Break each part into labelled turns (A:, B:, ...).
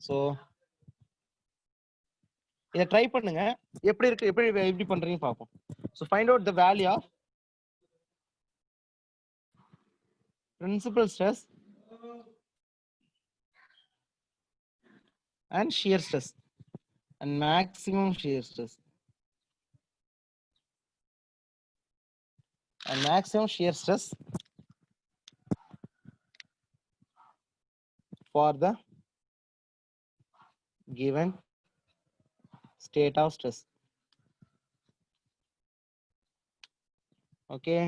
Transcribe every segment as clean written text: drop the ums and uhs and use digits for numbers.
A: So இதை try பண்ணுங்க, எப்படி இருக்கு, எப்படி பண்றீங்க பார்ப்போம். So find out the value of principal stress and shear stress and maximum shear stress and maximum shear stress for the given state of stress. Okay,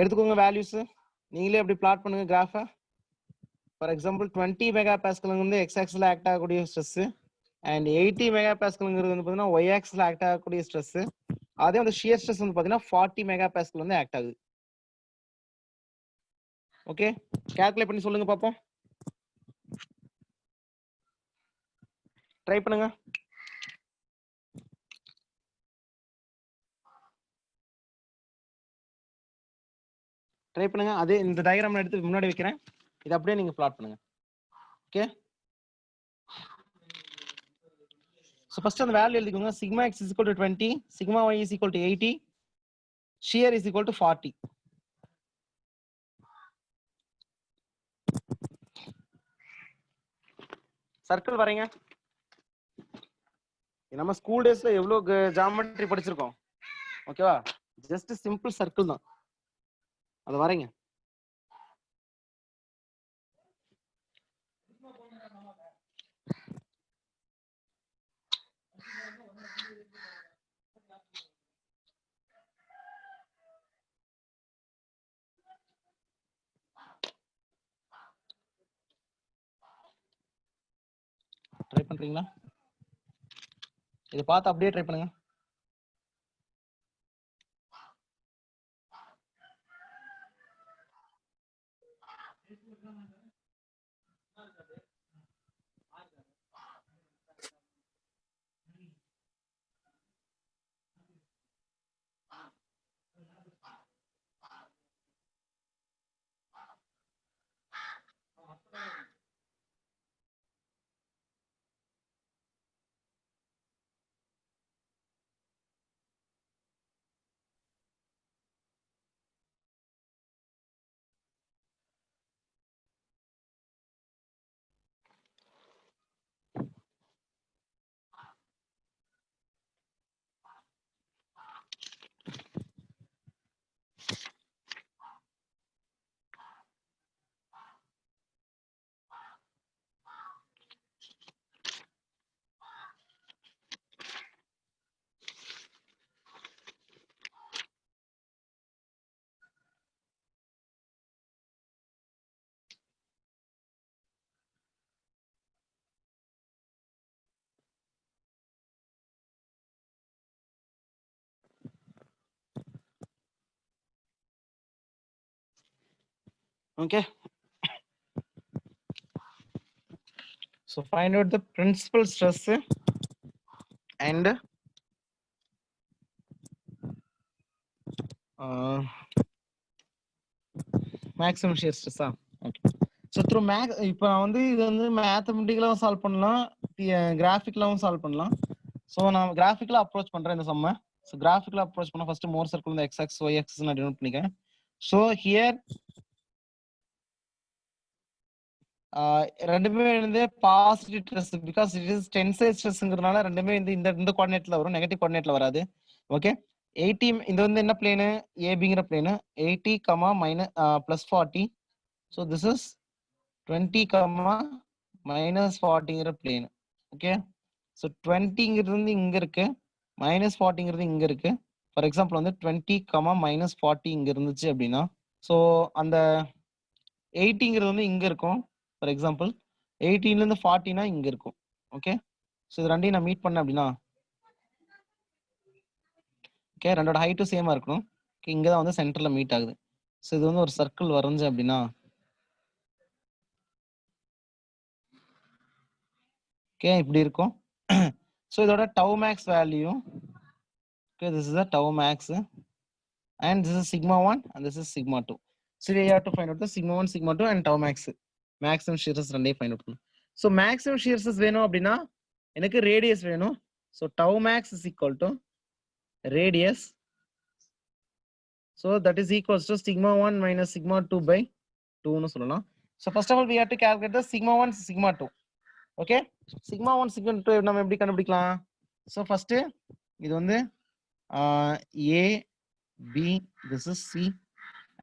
A: எடுத்துக்கோங்க values, நீங்களே அப்படி பிளாட் பண்ணுங்க கிராஃபை. ஃபார் எக்ஸாம்பிள் 20 மெகா பாஸ்கல் வந்து X axial act ஆகக்கூடிய stress and 80 mega பாஸ்கல்ங்கிறது வந்து பார்த்தீங்கன்னா Y axial act ஆகக்கூடிய stress. அதே வந்து ஷியர் ஸ்ட்ரெஸ் வந்து பார்த்தீங்கன்னா 40 மெகா பாஸ்கல் வந்து ஆக்ட் ஆகுது. ஓகே, கால்குலேட் பண்ணி சொல்லுங்க பார்ப்போம். ட்ரை பண்ணுங்க. ட்ரை பண்ணுங்க. அதே இந்த டயக்ராம் எடுத்து முன்னாடி வைக்கிறேன், இதை அப்படியே நீங்க பிளாட் பண்ணுங்க. ஓகே, ஸோ ஃபர்ஸ்ட் அந்த வேல்யூ எழுதிக்கோங்க. Sigma x is equal to 20, sigma y is equal to 80, shear is equal to 40. Circle வரைங்க. நம்ம ஸ்கூல் டேஸ்ல எவ்வளவு ஜாமெட்ரி படிச்சிருக்கோம். ஓகேவா, ஜஸ்ட் சிம்பிள் சர்க்கிள் தான், அது வரைங்க. ட்ரை பண்றீங்களா? இதை பார்த்து அப்படியே ட்ரை பண்ணுங்க. Okay, so find out the principal stress and maximum shear stress. Okay, so through இப்போ வந்து இது வந்து மேத்தமெட்டிக்கலாவும் சால்வ் பண்ணலாம், கிராஃபிக்கலாவும் சால்வ் பண்ணலாம். ஸோ நான் கிராஃபிக்கலா அப்ரோச் பண்றேன் இந்த சம்மை. ஸோ கிராஃபிக்கலா அப்ரோச் பண்ண ஃபர்ஸ்ட் மோர் சர்க்கிள் இந்த எக்ஸ் ஆக்ஸ் ஒய் ஆக்சிஸ் நான் டினோட் பண்ணிக்கிறேன். ஸோ ஹியர் ரெண்டுமே வந்து positive stress, because it is tensile ஸ்ட்ரெஸ்ங்கிறதுனால ரெண்டுமே இந்த கோஆர்டினேட்ல வரும், நெகட்டிவ் கோஆர்டினேட்ல வராது. ஓகே, 80 இது வந்து என்ன பிளேனு, ஏபிங்கிற plane, 80, minus plus 40. So this is 20, minus 40ங்கிற பிளேனு. ஓகே, ஸோ 20ங்கிறது வந்து இங்க இருக்கு, மைனஸ் 40ங்கிறது இங்க இருக்கு. ஃபார் எக்ஸாம்பிள் வந்து 20, மைனஸ் 40 இங்க இருந்துச்சு அப்படின்னா, ஸோ அந்த 80ங்கிறது வந்து இங்க இருக்கும். ஃபார் எக்ஸாம்பிள் 18ல இருந்து 40னா இங்க இருக்கும். ஓகே, ஸோ இது ரெண்டையும் நான் மீட் பண்ணேன் அப்படின்னா, ஓகே, ரெண்டோட ஹைட்டும் சேமா இருக்கணும். ஓகே, இங்க தான் வந்து சென்டர்ல மீட் ஆகுது. ஸோ இது வந்து ஒரு சர்க்கிள் வரைஞ்சு அப்படின்னா, ஓகே, இப்படி இருக்கும். ஸோ இதோட tau max value, okay, this is the tau max and this is sigma 1 and this is sigma 2. So we have to find out the sigma 1, sigma 2 and tau max, maximum shear stress ரெண்டையும் find out பண்ணணும். So maximum shear stress வேணும் அப்படின்னா எனக்கு radius வேணும். So tau max is equal to radius. So that is equals to sigma 1 minus sigma 2 by 2ன்னு சொல்லலாம். So first of all we have to calculate the sigma 1 sigma 2. Okay, sigma 1 sigma 2 நம்ம எப்படி கண்டுபிடிக்கலாம்? So first இது வந்து A B, this is C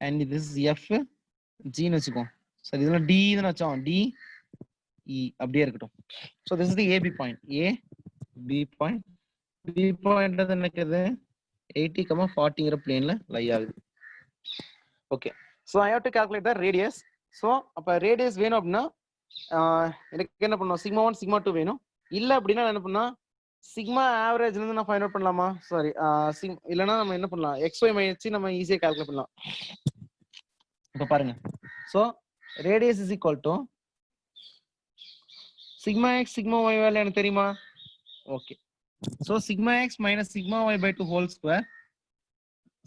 A: and this is F ஜின்னு வச்சுக்கோம். சரி, இதெல்லாம் டி தான் வச்சோம், டி இ அப்படியே இருக்கட்டும். So this is the AB point. A B point, B point என்னக்குது 80, 40ங்கிற பிளேன்ல லை ஆகுது. Okay, so I have to calculate the radius. So அப்போ ரேடியஸ் வேணும் அப்படின்னா எனக்கு என்ன பண்ணணும்? சிக்மா 1 சிக்மா 2 வேணும். இல்லை அப்படின்னா என்ன பண்ணா சிக்மா ஆவரேஜ்ல இருந்து நான் ஃபைண்ட் அவுட் பண்ணலாமா? சாரி, இல்லைன்னா நம்ம என்ன பண்ணலாம், எக்ஸ்ஒய் வச்சு நம்ம ஈஸியாக கால்குலேட் பண்ணலாம். இப்போ பாருங்க, so radius is equal to sigma x sigma y value எனக்கு தெரியுமா? Okay, so sigma x minus sigma y by 2 whole square.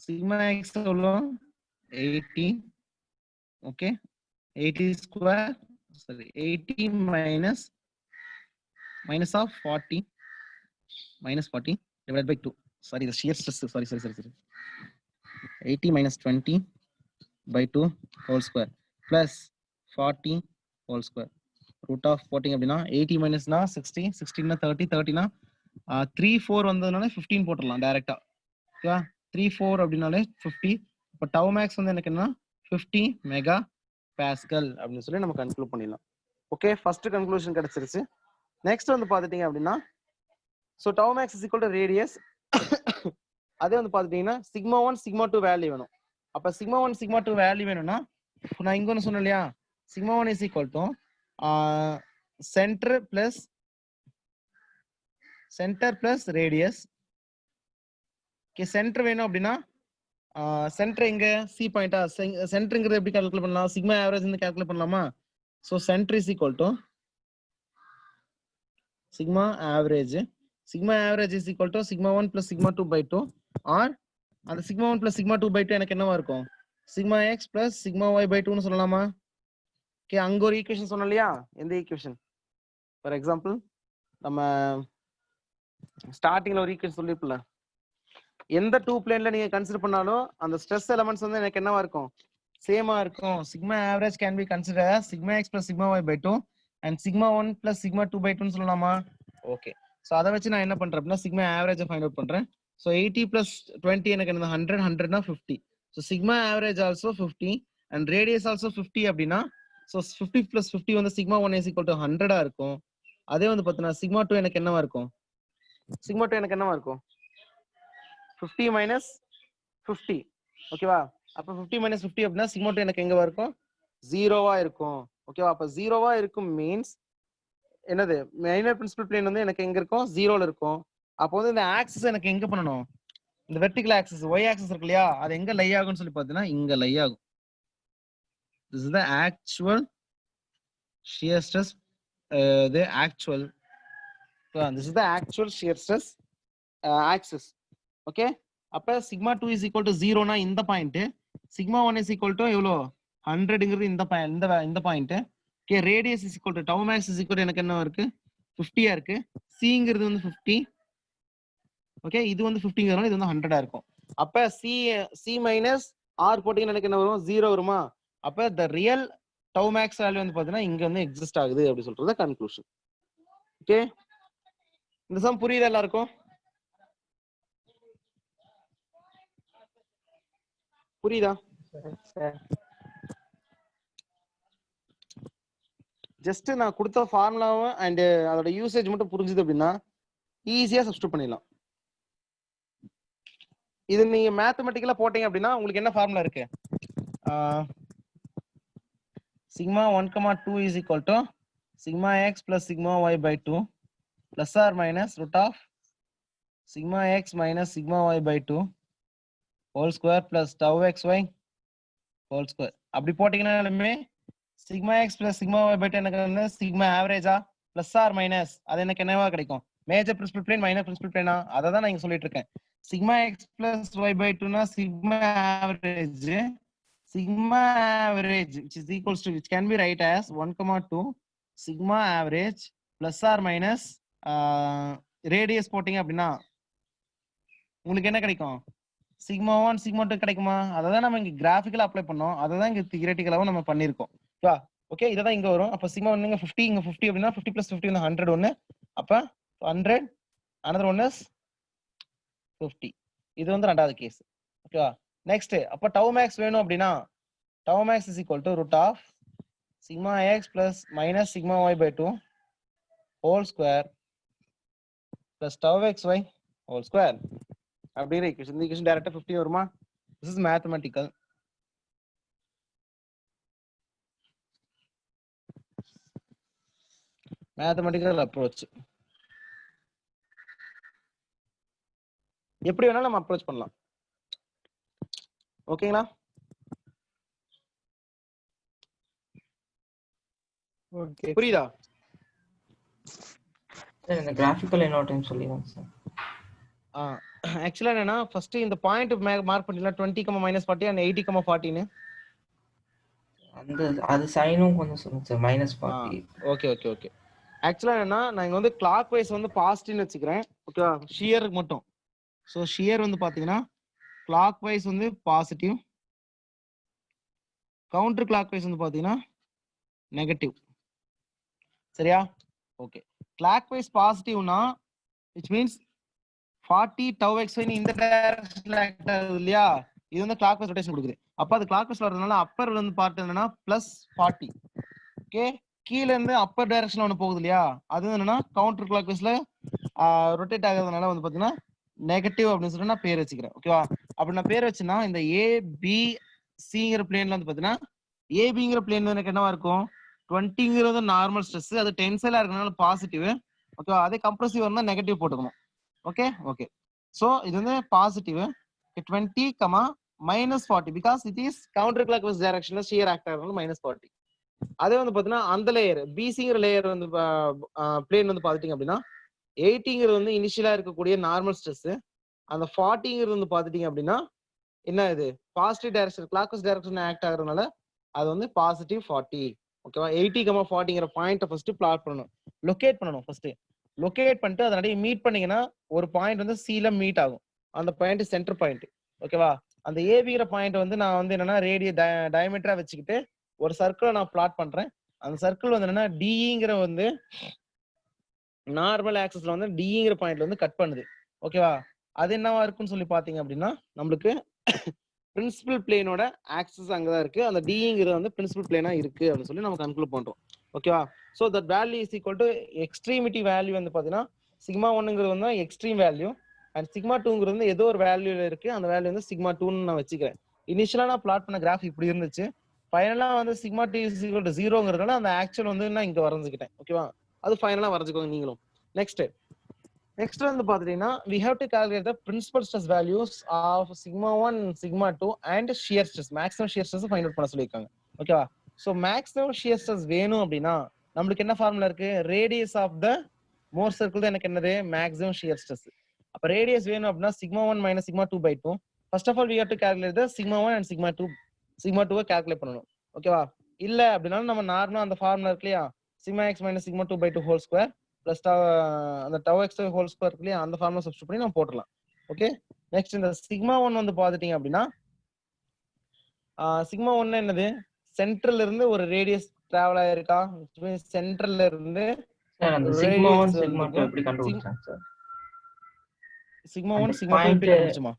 A: Sigma x எவ்வளோ? 80. Okay, 80 square, sorry 80 minus of 40 minus 40 divided by 2. Sorry, the shear stress. Sorry. 80 minus 20 by 2 whole square plus 40 whole square. Root of 40 அப்படினா 80 minus na 60, 16 na 30, 30 na 3 4 வந்ததுனால 15 போட்டுறலாம் டைரக்டா. ஓகேவா? 3 4 அப்படினாலே 50. இப்போ tau max வந்து எனக்கு என்ன 50 மெகா பாஸ்கல் அப்படின்னு சொல்லி நம்ம கன்க்ளூட் பண்ணிடலாம். ஓகே, ஃபர்ஸ்ட் கன்க்ளூஷன் கிடைச்சிருச்சு. நெக்ஸ்ட் வந்து பாத்துட்டீங்க அப்படின்னா, so tau max is equal to radius. அதே வந்து பாத்துட்டீங்கன்னா சிக்மா 1 சிக்மா 2 வேல்யூ வேணும். அப்ப சிக்மா 1 சிக்மா 2 வேல்யூ வேணும்னா நான் இங்க ஒன்று சொன்னேன் இல்லையா, sigma 1 is equal to centre plus radius. Okay, centre வேணும் அப்படின்னா சென்டர் எங்க சி பாயிண்டா, சென்டர்ங்கிறது எப்படி கால்குலேட் பண்ணலாம்? சிக்மா ஆவரேஜ் இருந்து கால்குலேட் பண்ணலாமா? So centre is equal to sigma average is equal to sigma 1 plus sigma 2 by 2, or அந்த sigma 1 plus sigma 2 by 2 எனக்கு என்னவா இருக்கும்? sigma x plus sigma y by 2 னு சொல்லலாமா? ஓகே, அங்க ஒரு ஈக்குவேஷன் சொன்னோம் இல்லையா, எந்த ஈக்குவேஷன்? ஃபார் எக்ஸாம்பிள் நம்ம ஸ்டார்டிங்ல ஒரு ஈக்குவேஷன் சொல்லிருப்பல, எந்த டூ பிளேன்ல நீங்க கன்சிடர் பண்ணாலும் அந்த ஸ்ட்ரெஸ் எலிமெண்ட்ஸ் வந்து எனக்கு என்னவா இருக்கும்? சேமா இருக்கும். sigma average can be considered as sigma x plus sigma y by 2 and sigma 1 plus sigma 2 by 2 சொல்லலாமா? ஓகே, சோ அத வச்சு நான் என்ன பண்றேன் அப்படினா sigma average ஃபைண்ட் அவுட் பண்றேன். சோ 80 plus 20 எனக்கு என்ன 100, 100 னா 50. So sigma average also 50 and radius also 50 அப்படினா, சோ 50 plus 50 வந்து sigma 1 is equal to 100 ஆ இருக்கும். அதே வந்து பார்த்தீனா sigma 2 எனக்கு என்னவா இருக்கும்? sigma 2 எனக்கு என்னவா இருக்கும்? 50 minus 50. ஓகேவா? அப்ப 50 minus 50 அப்படினா sigma 2 எனக்கு எங்கவா இருக்கும்? 0வா இருக்கும். ஓகேவா? அப்ப 0வா இருக்கும் மீன்ஸ் என்னது, மைனர் பிரின்சிபல் பிளேன் வந்து எனக்கு எங்க இருக்கும்? 0ல இருக்கும். அப்போ வந்து இந்த ஆக்சிஸ் எனக்கு எங்க பண்ணணும்? இந்த வெர்டிகல் ஆக்சிஸ் y ஆக்சிஸ் இருக்கு இல்லையா, அது எங்க லை ஆகும்னு சொல்லி பார்த்தீங்கன்னா இங்க லை ஆகும். this is the actual shear stress, the actual this is the actual shear stress axis. okay, அப்ப sigma 2 is equal to 0 னா இந்த point, sigma 1 is equal to எவ்வளோ 100ங்கிறது இந்த point. Okay, radius is equal to tau max is equal to எனக்கு என்ன இருக்கு? 50 இருக்கு. சிங்கிறது வந்து 50. ஓகே, இது வந்து 50ங்கிறதுனால இது வந்து 100 இருக்கும். அப்ப சி மைனஸ் ஆர் போட்டீங்கன்னா எனக்கு என்ன வரும்? 0 வருமா? அப்ப the real tau max value வந்து பாத்தீங்கன்னா இங்க வந்து எக்ஸிஸ்ட் ஆகுது அப்படி சொல்றது கன்க்ளூஷன். ஓகே, இந்த சம் புரியுதா எல்லாருக்கும்? புரியுதா? ஜஸ்ட் நான் கொடுத்த ஃபார்முலாவும் அண்ட் அதோட யூசேஜ் மட்டும் புரிஞ்சுது அப்படின்னா ஈஸியா சப்ஸ்டிட்யூட் பண்ணிடலாம். இது நீங்க மேத்தமெட்டிக்கலா போட்டீங்க அப்படின்னா உங்களுக்கு என்ன ஃபார்முலா இருக்கு? sigma 1, 2 is equal to sigma x plus sigma y by 2 plus or minus root of sigma x minus sigma y by 2 whole square plus tau xy whole square. அப்படி போட்டீங்கன்னாலுமே sigma x plus sigma y by 2 எனக்கு வந்து sigma average plus or minus அது எனக்கு என்னவா கிடைக்கும்? Major principal plane minor principal பிளேனா? அதை தான் நான் சொல்லிட்டு இருக்கேன். sigma x plus y by 2 னா sigma average which is equals to, which can be write as 1, 2 sigma average plus r minus radius போட்டீங்க அப்படின்னா உங்களுக்கு என்ன கிடைக்கும்? சிக்மா 1 சிக்மா 2 கிடைக்குமா? அதை தான் நம்ம இங்க கிராஃபிக்கலா அப்ளை பண்ணோம். அதை தான் இங்க தியரட்டிக்கலாவும் நம்ம பண்ணியிருக்கோம். ஓகே, இதை தான் இங்க வரும். அப்ப சிக்மா 1 இங்க 50 இங்க 50 அப்படின்னா 50 பிளஸ் 50 வந்து 100 ஒன்னு. அப்ப 100 another one is 50. இது வந்து ரெண்டாவது கேஸ். ஓகேவா? நெக்ஸ்ட் அப்ப டவு மேக்ஸ் வேணும் அப்படின்னா tau max is equal to root of sigma x plus minus sigma y by 2 whole square plus tau x y whole square அப்படிங்கிற ஈக்குவேஷன். இந்த ஈக்குவேஷன் டைரக்டா 50 வருமா? This is mathematical. Mathematical approach. எப்படி வேணாலும் நம்ம அப்ரோச் பண்ணலாம். ஓகேங்களா?
B: ஓகே,
A: புரியுதா?
C: சார் இந்த கிராஃபிக்கல் இன்னொரு டைம் சொல்லிடுங்க சார்.
A: ஆக்சுவலா என்னன்னா ஃபர்ஸ்ட் இந்த பாயிண்ட் மார்க் பண்ணிடலாம். 20, -40 and 80, 40 ன்னு.
C: அந்த அது சைனும் கொஞ்சம் சொல்லுங்க சார். -40.
A: Okay okay okay. ஆக்சுவலா என்னன்னா நான் இங்க வந்து கிளாக் வைஸ் வந்து பாசிட்டிவ்னு வச்சுக்கிறேன். ஓகேவா? ஷியருக்கு மட்டும். ஸோ ஷியர் வந்து பாத்தீங்கன்னா கிளாக் வைஸ் வந்து பாசிட்டிவ், கவுண்டர் கிளாக் வைஸ் வந்து பாத்தீங்கன்னா நெகட்டிவ். சரியா? ஓகே. கிளாக் வைஸ் பாசிட்டிவ்னா which means 40 tau xy இந்த டைரக்ஷன்ல ஆக்ட் ஆகுது இல்லையா? இது வந்து கிளாக் வைஸ் ரொட்டேஷன் கொடுக்குது. அப்ப அது கிளாக் வைஸ் வரதுனால அப்பர் வந்து பார்ட் என்னன்னா +40. ஓகே, கீழ இருந்து அப்பர் டைரக்ஷன்ல ஒன்னு போகுது இல்லையா? அது என்னன்னா கவுண்டர் கிளாக் வைஸ்ல ரொட்டேட் ஆகுறதுனால வந்து பாத்தீங்கன்னா நெகட்டிவ் அப்படின்னு சொல்லிட்டு நான் பேர் வச்சுக்கிறேன். ஓகேவா? அப்படி நான் பேர் வச்சுன்னா இந்த ஏபிசிங்கிற பிளேன்ல வந்து பாத்தீங்கன்னா ஏபிங்கிற பிளேன் எனக்கு என்னவா இருக்கும்? 20ங்கிறது நார்மல் ஸ்ட்ரெஸ், அது டென்சைலா இருக்கனால பாசிட்டிவ். ஓகேவா? அதே கம்ப்ரசிவ் இருந்தா நெகட்டிவ் போட்டுக்கணும். Okay okay. சோ இது வந்து positive 20, -40 because it is counter clockwise டைரக்ஷன்ல ஷியர் ஆக்ட் ஆகுறதுனால -40. அதே வந்து பாத்தீங்கன்னா அந்த லேயர் பிசிங்கிற லேயர் வந்து பிளேன் வந்து பாத்துட்டீங்க அப்படின்னா 80ங்கிறது வந்து இனிஷியலா இருக்கக்கூடிய நார்மல் ஸ்ட்ரெஸ், அந்த 40ங்கிறது வந்து பாத்துட்டீங்க அப்படின்னா என்ன இது positive direction clockwise direction act ஆகுறதுனால அது வந்து +40. ஓகேவா? 80, 40ங்கிற பாயிண்ட்டை ஃபர்ஸ்ட் பிளாட் பண்ணணும், லொகேட் பண்ணணும். ஃபர்ஸ்ட் லொகேட் பண்ணிட்டு அதனால மீட் பண்ணீங்கன்னா ஒரு பாயிண்ட் வந்து சில மீட் ஆகும். அந்த பாயிண்ட் சென்டர் பாயிண்ட். ஓகேவா? அந்த ஏபிங்கிற பாயிண்ட் வந்து நான் வந்து என்னன்னா ரேடிய டயமீட்டரா வச்சுக்கிட்டு ஒரு சர்க்கிளை நான் பிளாட் பண்றேன். அந்த சர்க்கிள் வந்து என்னன்னா டிங்கிற வந்து நார்மல் ஆக்சஸ்ல வந்து டிங்கிற பாயிண்ட்ல வந்து கட் பண்ணுது. ஓகேவா? அது என்னவா இருக்குன்னு சொல்லி பாத்தீங்க அப்படின்னா நம்மளுக்கு பிரின்சிபல் பிளேனோட ஆக்சஸ் அங்கதான் இருக்கு. அந்த டிங்கிறது வந்து பிரின்சிபல் பிளேனா இருக்கு அப்படின்னு சொல்லி நம்ம கன்க்ளூட் பண்றோம். ஓகேவா? So that value is equal to extremity value வந்து பாத்தீங்கன்னா சிக்மா 1ங்கிறது வந்து எக்ஸ்ட்ரீம் வேல்யூ அண்ட் சிக்மா 2ங்கிறது வந்து ஏதோ ஒரு வேல்யூல இருக்கு. அந்த வேல்யூ வந்து சிக்மா 2ன்னு நான் வச்சுக்கிறேன். இனிஷியலா நான் பிளாட் பண்ண கிராஃப் இப்படி இருந்துச்சு. ஃபைனலா வந்து sigma T is equal to 0ங்கிறதுனால அந்த ஆக்சுவல் வந்து நான் இங்க வரைஞ்சுக்கிட்டேன். ஓகேவா? அது ஃபைனலா வரைஞ்சுக்கோங்க நீங்களும். நெக்ஸ்ட் வந்து பாத்தீங்கன்னா we have to calculate the principal stress values of sigma 1, sigma 2 and shear stress, maximum shear stress find out பண்ண சொல்லிருக்காங்க. ஓகேவா? சோ maximum shear stress வேணும் அப்படின்னா நம்மளுக்கு என்ன ஃபார்முலா இருக்கு? Radius of the Mohr circle தான் எனக்கு என்னது maximum shear stress. அப்ப ரேடியஸ் வேணும் அப்படின்னா sigma 1 minus sigma 2 by 2. first of all we have to calculate the sigma 1 and sigma 2. sigma 2 calculate பண்ணணும். ஓகேவா? இல்ல அப்படின்னா நம்ம நார்மலா அந்த ஃபார்முலா இருக்கு இல்லையா? sigma x minus sigma 2 by 2 whole square plus அந்த tau x ஹோல் ஸ்கொயர் இருக்கு இல்லையா? அந்த ஃபார்முலா சப்ஸ்டிட்யூட் பண்ணி நம்ம போட்டுடலாம். ஓகே, நெக்ஸ்ட் இந்த சிக்மா 1 வந்து பாத்துட்டீங்க அப்படின்னா சிக்மா 1 என்னது? சென்டர்ல இருந்து ஒரு ரேடியஸ் டிராவல் ஆயிருக்கா? சென்டர்ல இருந்து
C: சார் அந்த சிக்மா 1 சிக்மா 2 எப்படி கண்டுபிடிச்சாங்க சார்?
A: சிக்மா 1 சிக்மா 2 எப்படி கண்டுபிடிச்சோமா?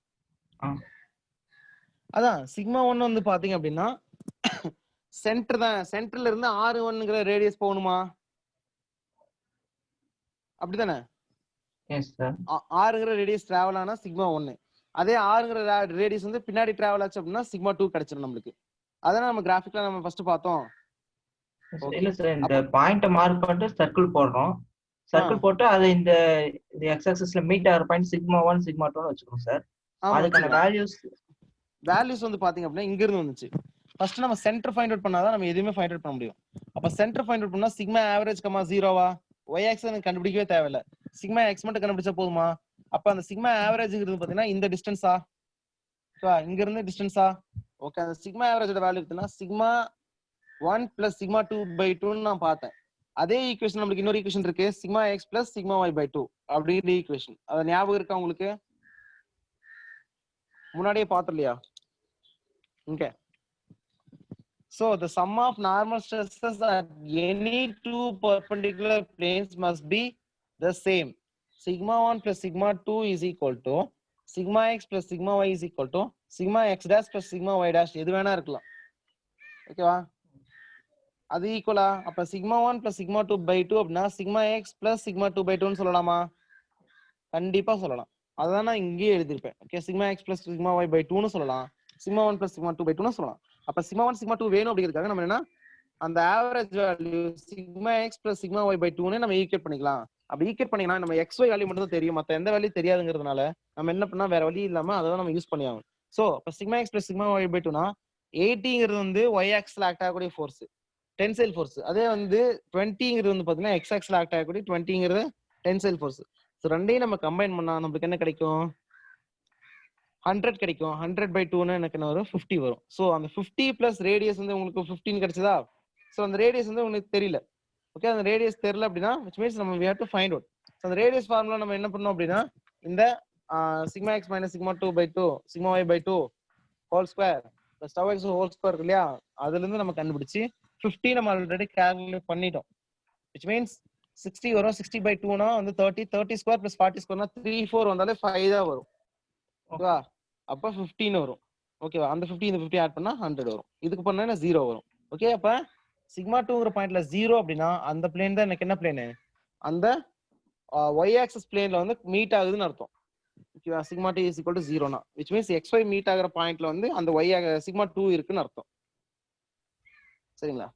A: அதான் சிக்மா 1 வந்து பாத்தீங்க அப்படின்னா சென்டர் தான். சென்டர்ல இருந்து R1ங்கிற ரேடியஸ் போகணுமா? அப்படிதானே?
C: Yes sir.
A: ஆறுங்கிற ரேடியஸ் டிராவல் ஆனா சிக்மா 1. அதே ஆறுங்கிற ரேடியஸ் வந்து பின்னாடி டிராவல் ஆச்சு அப்படின்னா சிக்மா 2 கிடைச்சிடும் நம்மளுக்கு. அதான் நம்ம கிராஃபிக்ல நம்ம ஃபர்ஸ்ட் பார்த்தோம்.
C: இல்ல சார், இந்த பாயிண்ட மார்க் பண்ணிட்டு சர்க்கிள் போடுறோம். சர்க்கிள் போட்டு அது இந்த எக்ஸ் ஆக்சிஸ்ல மீட் ஆகிற பாயிண்ட் சிக்மா 1 சிக்மா 2 னு வெச்சுக்கோங்க சார். அதுக்கான வேல்யூஸ்
A: வந்து பாத்தீங்க அப்படின்னா இங்க இருந்து வந்துச்சு. ஃபர்ஸ்ட் நம்ம சென்டர் ஃபைண்ட் அவுட் பண்ணாதான் நம்ம எதுவுமே ஃபைண்ட் அவுட் பண்ண முடியும். அப்ப சென்டர் ஃபைண்ட் அவுட் பண்ணா சிக்மா ஆவரேஜ் கமா 0வா? y ஆக்சிஸ் எனக்கு கண்டுபிடிக்கவே தேவையில்ல. சிக்மா x மட்டும் கண்டுபிடிச்சா போதுமா? அப்ப அந்த சிக்மா ஆவரேஜ்ங்கிறது பாத்தீங்கன்னா இந்த டிஸ்டன்ஸா? இங்க இருந்து டிஸ்டன்ஸா? ஓகே, அந்த சிக்மா ஆவரேஜோட வேல்யூ எடுத்தனா சிக்மா 1 plus sigma 2 by 2 ன்னு நான் பார்த்தேன். அதே ஈக்குவேஷன் நம்மளுக்கு இன்னொரு ஈக்குவேஷன் இருக்கு sigma x plus sigma y by 2 அப்படிங்கிற ஈக்குவேஷன். அது ஞாபகம் இருக்கா உங்களுக்கு? முன்னாடியே பாத்துலையா? Okay. So the sum of normal stresses at any two perpendicular planes must be the same. Sigma 1 plus sigma 2 is equal to sigma x plus sigma y is equal to sigma x dash plus sigma y dash. எது வேணா இருக்கலாம். ஓகேவா? அது ஈக்குவலா? அப்ப sigma 1 plus sigma 2 by 2 அப்படின்னா sigma x plus sigma 2 by 2 ன்னு சொல்லலாமா? கண்டிப்பா சொல்லலாம். அதான் நான் இங்கேயே எழுதிருப்பேன். Okay, sigma x plus sigma y by 2 ன்னு சொல்லலாம். sigma 1 plus sigma 2 by 2 ன்னு சொல்லலாம். அப்ப sigma 1 sigma 2 வேணும் அப்படிங்கிறதுக்காக நம்ம என்ன அந்த average value sigma x plus sigma y by 2 ன்னு நம்ம ஈக்குவேட் பண்ணிக்கலாம். அப்படி ஈக்குவேட் பண்ணீங்கன்னா நம்ம xy வேல்யூ மட்டும் தான் தெரியும், மத்த எந்த வேல்யூ தெரியாதுங்கிறதுனால நம்ம என்ன பண்ணா வேற வழி இல்லாம அதை தான் நம்ம யூஸ் பண்ணி ஆகணும். சோ அப்ப sigma x plus sigma y by 2 னா 80ங்கிறது வந்து y ஆக்சிஸ்ல ஆக்ட் ஆகக்கூடிய ஃபோர்ஸ், டென்சைல் ஃபோர்ஸ். அதே வந்து 20ங்கிறது வந்து பாத்தீங்கன்னா x ஆக்சிஸ்ல ஆக்ட் ஆகக்கூடிய 20ங்கிறது டென்சைல் ஃபோர்ஸ். சோ ரெண்டையும் நம்ம கம்பைன் பண்ணா நமக்கு என்ன கிடைக்கும்? 100 கிடைக்கும். 100 by 2 னா எனக்கு என்ன வரும்? 50 வரும். சோ அந்த 50 பிளஸ் ரேடியஸ் வந்து உங்களுக்கு 15 கிடைச்சதா? சோ அந்த ரேடியஸ் வந்து உங்களுக்கு தெரியல. ஓகே, அந்த ரேடியஸ் தெரியல அப்படின்னா which means நம்ம we have to find out. So அந்த ரேடியஸ் ஃபார்முலா நம்ம என்ன பண்ணோம் அப்படின்னா இந்த sigma x minus sigma 2 by 2 sigma y by 2 whole square plus tau x whole square இருக்கு இல்லையா, அதுல இருந்து நம்ம கண்டுபிடிச்சு 50 நம்ம ஆல்ரெடி கால்குலேட் பண்ணிட்டோம். which means 60 வரும். 60 by 2 னா வந்து 30 ஸ்கொயர் பிளஸ் 40 ஸ்கொயர்னா 3 4 வந்தாலே 5 தான் வரும். ஓகேவா? அப்ப 15 வரும். ஓகேவா? அந்த 50 இந்த 50 ஆட் பண்ணா 100 வரும். இதுக்கு பண்ணா 0 வரும். ஓகே, அப்ப சிக்மா 2ங்கிற பாயிண்ட்ல 0 அப்படின்னா அந்த பிளேன் தான் எனக்கு என்ன பிளேன்? அந்த y ஆக்சிஸ் பிளேன்ல வந்து மீட் ஆகுதுன்னு அர்த்தம். ஓகேவா? சிக்மா 2 is equal to 0 னா which means xy மீட் ஆகுற பாயிண்ட்ல வந்து அந்த y சிக்மா 2 இருக்குன்னு அர்த்தம். சரிங்களா?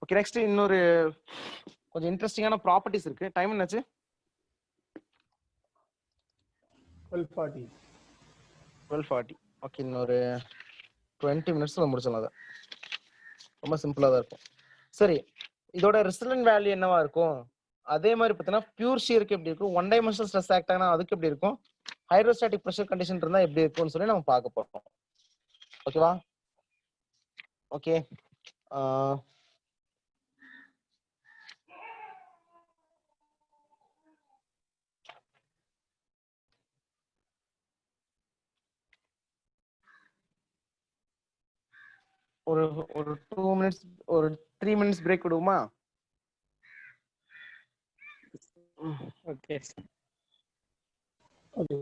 A: ஓகே, நெக்ஸ்ட் இன்னொரு கொஞ்சம் இன்ட்ரெஸ்டிங்கான ப்ராப்பர்ட்டிஸ் இருக்கு. டைம் என்னாச்சு? 12:40. ஓகே, இன்னொரு 20 மினிட்ஸ்ல முடிச்சிடலாம். அதை ரொம்ப சிம்பிளா தான் இருக்கும். சரி, இதோட ரிசல்டன்ட் வேல்யூ என்னவா இருக்கும்? அதே மாதிரி பார்த்தீங்கன்னா பியூர் ஷியருக்கு எப்படி இருக்கும், ஒன் டைமென்ஷனல் ஸ்ட்ரெஸ் ஆக்ட் ஆனா அதுக்கு எப்படி இருக்கும், ஹைட்ரோஸ்டாட்டிக் ப்ரெஷர் கண்டிஷன் இருந்தா எப்படி இருக்கும்னு சொல்லி நம்ம பார்க்க போறோம். ஓகேவா? ஓகே, ஒரு 2 மினிட்ஸ் ஒரு 3 மினிட்ஸ் பிரேக் விடுவோமா?
B: Okay
A: okay.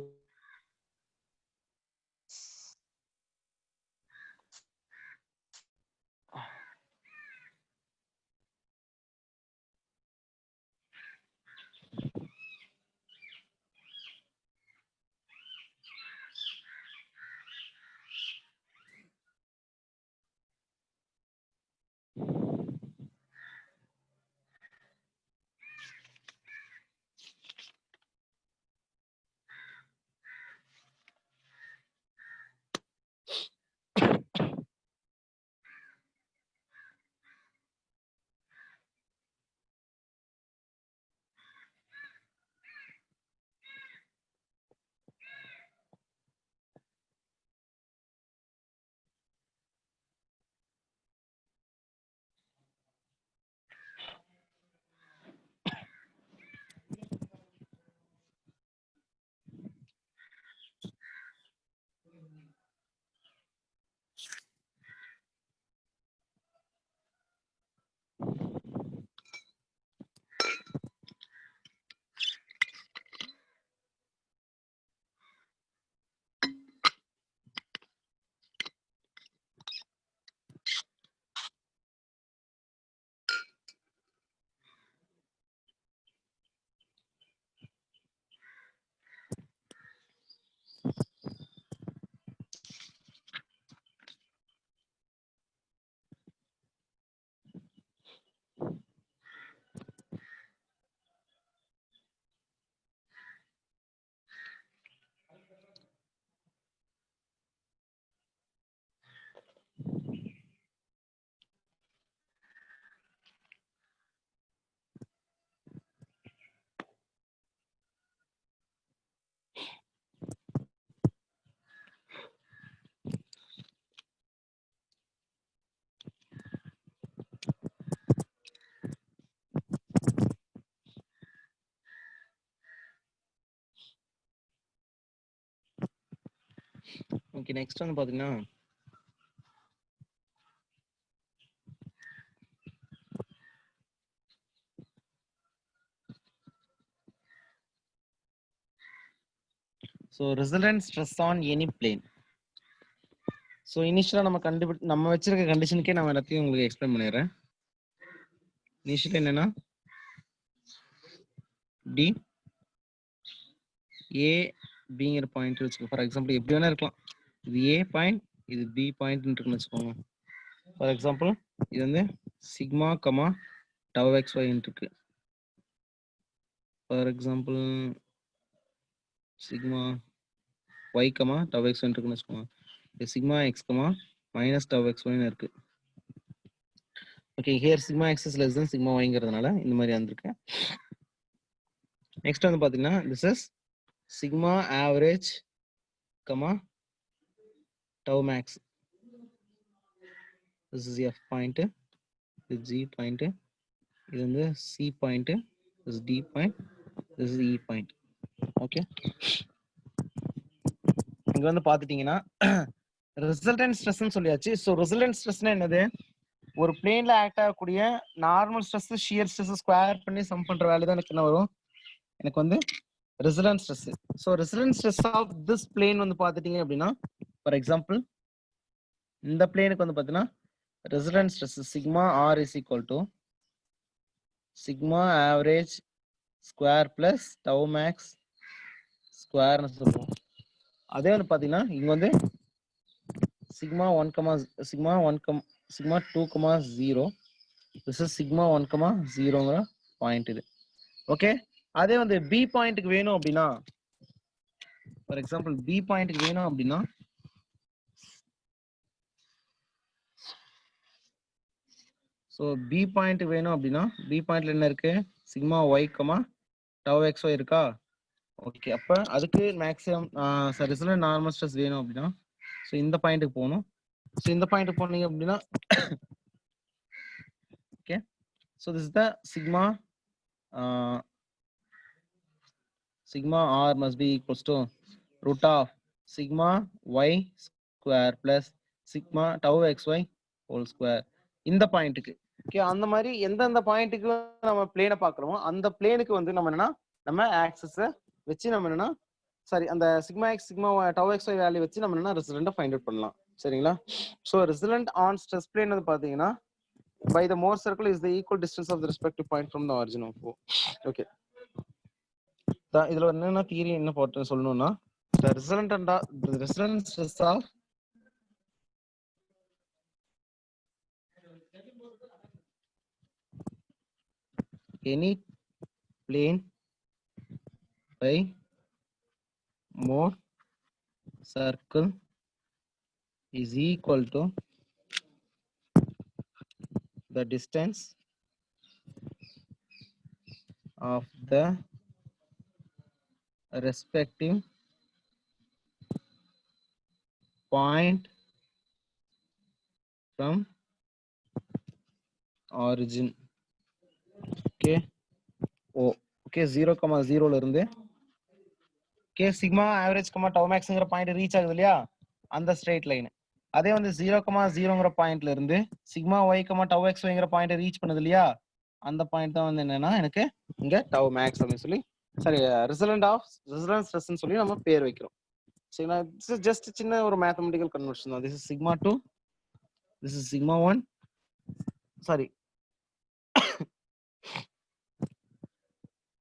A: ஓகே நெக்ஸ்ட் வந்து பாத்தீங்கன்னா so resultant stress on any plane. So இனிஷியலாக நம்ம வச்சிருக்க கண்டிஷனுக்கே நான் எல்லாத்தையும் உங்களுக்கு எக்ஸ்பிளைன் பண்ணிடுறேன். இனிஷியல் என்னன்னா டி ஏ பிங்கிற பாயிண்ட் வச்சுக்கோ. ஃபார் எக்ஸாம்பிள் எப்படி வேணா இருக்கலாம். இது ஏ பாயிண்ட், இது பி பாயிண்ட் இருக்குன்னு வச்சுக்கோங்க. ஃபார் எக்ஸாம்பிள் இது வந்து sigma comma tau x y இருக்கு. For example sigma y comma tau x y இருக்குன்னு வச்சுக்கோங்க. Sigma x comma minus tau x ஒய்னு இருக்கு. Okay, here sigma x is less than sigma ஒய்ங்கிறதுனால இந்த மாதிரி வந்திருக்கு. நெக்ஸ்ட் வந்து பாத்தீங்கன்னா this is sigma average comma tau max. This is F point, இது ஜி பாயிண்ட், இது வந்து C point, this D point, this is E point. Okay, இங்க வந்து பாத்துட்டீங்கன்னா ரிசல்டன்ட் ஸ்ட்ரெஸ்ன்னு சொல்லியாச்சு. ஸோ ரிசல்டன்ட் ஸ்ட்ரெஸ்னா என்னது? ஒரு பிளேன்ல ஆக்ட் ஆகக்கூடிய normal stress shear stress square பண்ணி சம் பண்ற வேல்யூ தான் எனக்கு என்ன வரும்? எனக்கு வந்து resultant stress. So resultant stress of this plane வந்து பாத்துட்டீங்க அப்படின்னா, ஃபார் எக்ஸாம்பிள் இந்த பிளேனுக்கு வந்து பாத்தீங்கன்னா resultant stress sigma r is equal to sigma average square plus tau max ஸ்கொயர்னு சொல்லுவோம். அதே வந்து பாத்தீங்கன்னா இங்க வந்து sigma 1 comma sigma 1 comma sigma 2 comma 0. this is sigma 1 comma 0ங்கற point இது. ஓகே, அதே வந்து b பாயிண்ட்க்கு வேணும் அப்படினா, ஃபார் எக்ஸாம்பிள் b பாயிண்ட்க்கு வேணும் அப்படினா சோ b பாயிண்ட் வேணும் அப்படினா b பாயிண்ட்ல என்ன இருக்கு? sigma y comma tau xy இருக்கா? ஓகே, அப்ப அதுக்கு மேக்ஸிமம் ரிசல்டன்ட் நார்மல் ஸ்ட்ரெஸ் வேணும் அப்படினா சோ இந்த பாயிண்ட்க்கு போணும். So இந்த பாயிண்ட் போனீங்க அப்படின்னா okay, so this is the sigma r must be equals to root of sigma y square plus sigma tau xy whole square. இந்த பாயிண்ட்க்கு ஓகே, அந்த மாதிரி எந்தெந்த பாயிண்ட்க்கு நம்ம பிளேனை பார்க்கறோமோ அந்த பிளேனுக்கு வந்து நம்ம என்னன்னா நம்ம ஆக்சிஸை வச்சு நம்ம என்னன்னா சாரி அந்த sigma x sigma tau x y value வச்சு நம்ம என்ன ரிசல்ட்டை ஃபைண்ட் அவுட் பண்ணலாம். சரிங்களா? So result on stress plane வந்து பாத்தீங்கன்னா by the Mohr circle is the equal distance of the respective point from the origin of O. Okay, இதுல என்னன்னா தியரி என்ன போட்டு சொல்லணும்னா the resultant stress of any plane by Mohr circle is equal to the distance of the respective point from origin. Okay, okay 0,0 ல இருந்து okay sigma average tau maxங்கிற point reach ஆகுது இல்லையா அந்த ஸ்ட்ரெயிட் லைன். அதே வந்து 0,0ங்கிற பாயிண்ட்ல இருந்து சிக்மா ஒய் டவ் எக்ஸ் ஒய்ங்கிற பாயிண்ட் ரீச் பண்ணுது இல்லையா அந்த பாயிண்ட் தான் வந்து என்னன்னா எனக்கு இங்க டவ் மேக்ஸ் அப்படின்னு சொல்லி சாரி ரிசல்டன்ட் ஸ்ட்ரெஸ்ன்னு சொல்லி நம்ம பேர் வைக்கிறோம். சரிங்களா? திஸ் இஸ் ஜஸ்ட் சின்ன ஒரு மேத்தமெட்டிக்கல் கன்வர்ஷன் தான். This is sigma 2, this is sigma 1, sorry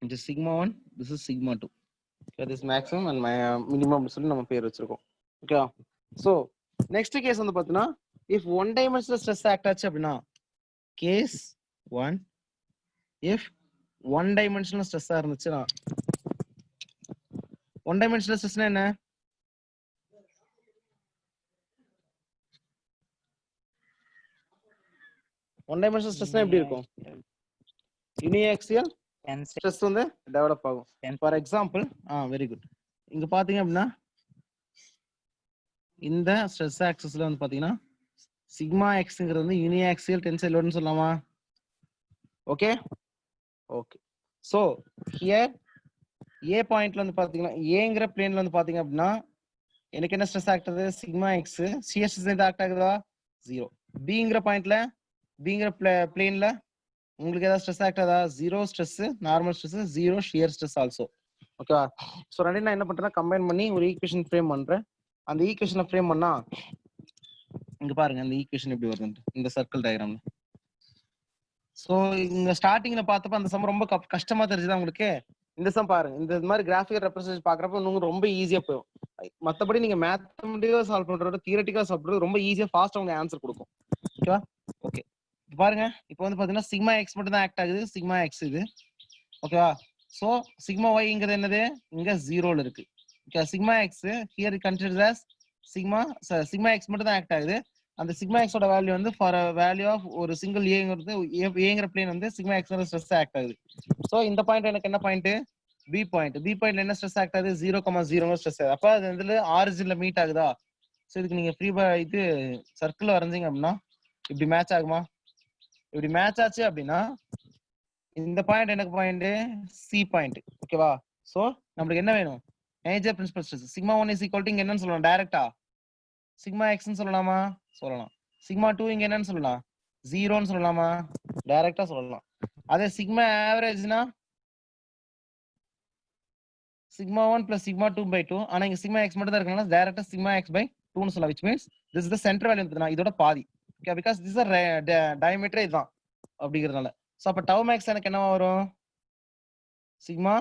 A: this is sigma 1, this is sigma 2. okay, this is maximum and minimum சொல்லி நம்ம பேர் வச்சிருக்கோம். ஓகே, சோ நெக்ஸ்ட் கேஸ் வந்து பாத்தீங்கன்னா if one dimensional stress act ஆச்சு அப்படின்னா case 1 if one dimensional stress இருந்துச்சுன்னா one dimensional stressனா என்ன? one dimensional stressனா எப்படி இருக்கும்? யூனிஆக்சியல் ஸ்ட்ரெஸ் வந்து டெவலப் ஆகும். ஃபார் எக்ஸாம்பிள் வெரி குட், இங்க பாத்தீங்க அப்படின்னா இந்த ஸ்ட்ரெஸ் ஆக்சிஸ்ல வந்து பாத்தீங்கன்னா சிக்மா எக்ஸ்ங்கிறது வந்து யூனிஆக்சியல் டென்சைல் லோட்னு சொல்லலாமா? ஓகே ஓகே, சோ ஹியர் ஏ பாயிண்ட்ல வந்து பாத்தீங்கன்னா ஏங்கிற பிளேன்ல வந்து பாத்தீங்க அப்படின்னா எனக்கு என்ன stress act sigma X shear stress எது ஆக்ட் ஆகுதா 0 பிங்கிற பாயிண்ட்ல பிங்கிற பிளேன்ல உங்களுக்கு ஏதாவது ஸ்ட்ரெஸ் ஆக்ட் ஆகுதா 0 stress normal stress 0 shear stress also ஓகேவா ஸோ ரெண்டு நான் என்ன பண்றேன்னா கம்பைன் பண்ணி ஒரு ஈக்குவேஷன் ஃப்ரேம் பண்றேன் அந்த ஈக்குவேஷனை ஃப்ரேம் பண்ணா இங்க பாருங்க இந்த ஈக்குவேஷன் எப்படி வருது இந்த சர்க்கிள் டயக்ராம்ல சோ இங்க ஸ்டார்டிங்ல பார்த்தப்ப அந்த சம் ரொம்ப கஷ்டமா தெரிஞ்சுதா உங்களுக்கு இந்த சம் பாருங்க இந்த மாதிரி கிராஃபிக்கல் ரெப்ரசன்டேஷன் பாக்குறப்ப உங்களுக்கு ரொம்ப ஈஸியா போகும் மத்தபடி நீங்க மேத்தமெட்டிக்கா சால்வ் பண்றத தியரட்டிக்கா சால்வ் பண்றது ரொம்ப ஈஸியா ஃபாஸ்டா உங்களுக்கு ஆன்சர் கொடுக்கும் ஓகேவா ஓகே பாருங்க இப்போ வந்து பாத்தீங்கன்னா சிக்மா எக்ஸ் மட்டும் தான் ஆக்ட் ஆகுது சிக்மா எக்ஸ் இது ஓகேவா சோ சிக்மா ஒய்ங்கிறது என்னது இங்க 0ல இருக்கு okay sigma X here consider as sigma X மட்டும் தான் ஆக்ட் ஆகுது அந்த சிக்மா எக்ஸோட வேல்யூ வந்து ஃபார் வேல்யூ ஆஃப் ஒரு சிங்கிள் ஏங்கிறது ஏங்கிற பிளேன் வந்து சிக்மா எக்ஸோட ஸ்ட்ரெஸ் ஆக்ட் ஆகுது சோ இந்த பாயிண்ட் எனக்கு என்ன பாயிண்ட் பி பாயிண்ட்ல என்ன ஸ்ட்ரெஸ் ஆக்ட் ஆகுது 0,0 ஸ்ட்ரெஸ் ஆகுது அப்ப அது வந்து ஆரிஜின்ல மீட் ஆகுதா சோ இதுக்கு நீங்க ஃப்ரீ இது சர்க்கிள் வரைஞ்சீங்க அப்படின்னா இப்படி மேட்ச் ஆகுமா இப்படி மேட்ச் ஆச்சு அப்படின்னா இந்த பாயிண்ட் எனக்கு பாயிண்ட் சி பாயிண்ட் ஓகேவா சோ நம்மளுக்கு என்ன வேணும் major principal stress sigma 1 is equal to இங்க என்னன்னு சொல்லலாம் டைரக்டா சிக்மா எக்ஸ்னு சொல்லலாமா சொல்லலாம் சிக்மா 2 இங்க என்னன்னு சொல்லலாம் 0ன்னு சொல்லலாமா டைரக்டா சொல்லலாம் அதே சிக்மா ஆவரேஜ்னா சிக்மா 1 plus சிக்மா 2/2 ஆனா இங்க சிக்மா எக்ஸ் மட்டும் தான் இருக்கனால டைரக்டா சிக்மா எக்ஸ் பை 2ன்னு சொல்லலாம் which means this is the center value நான் இதோட பாதி okay because this is a diameter இதுதான் அப்படிங்கறதுனால சோ அப்ப tau max எனக்கு என்ன வரும் சிக்மா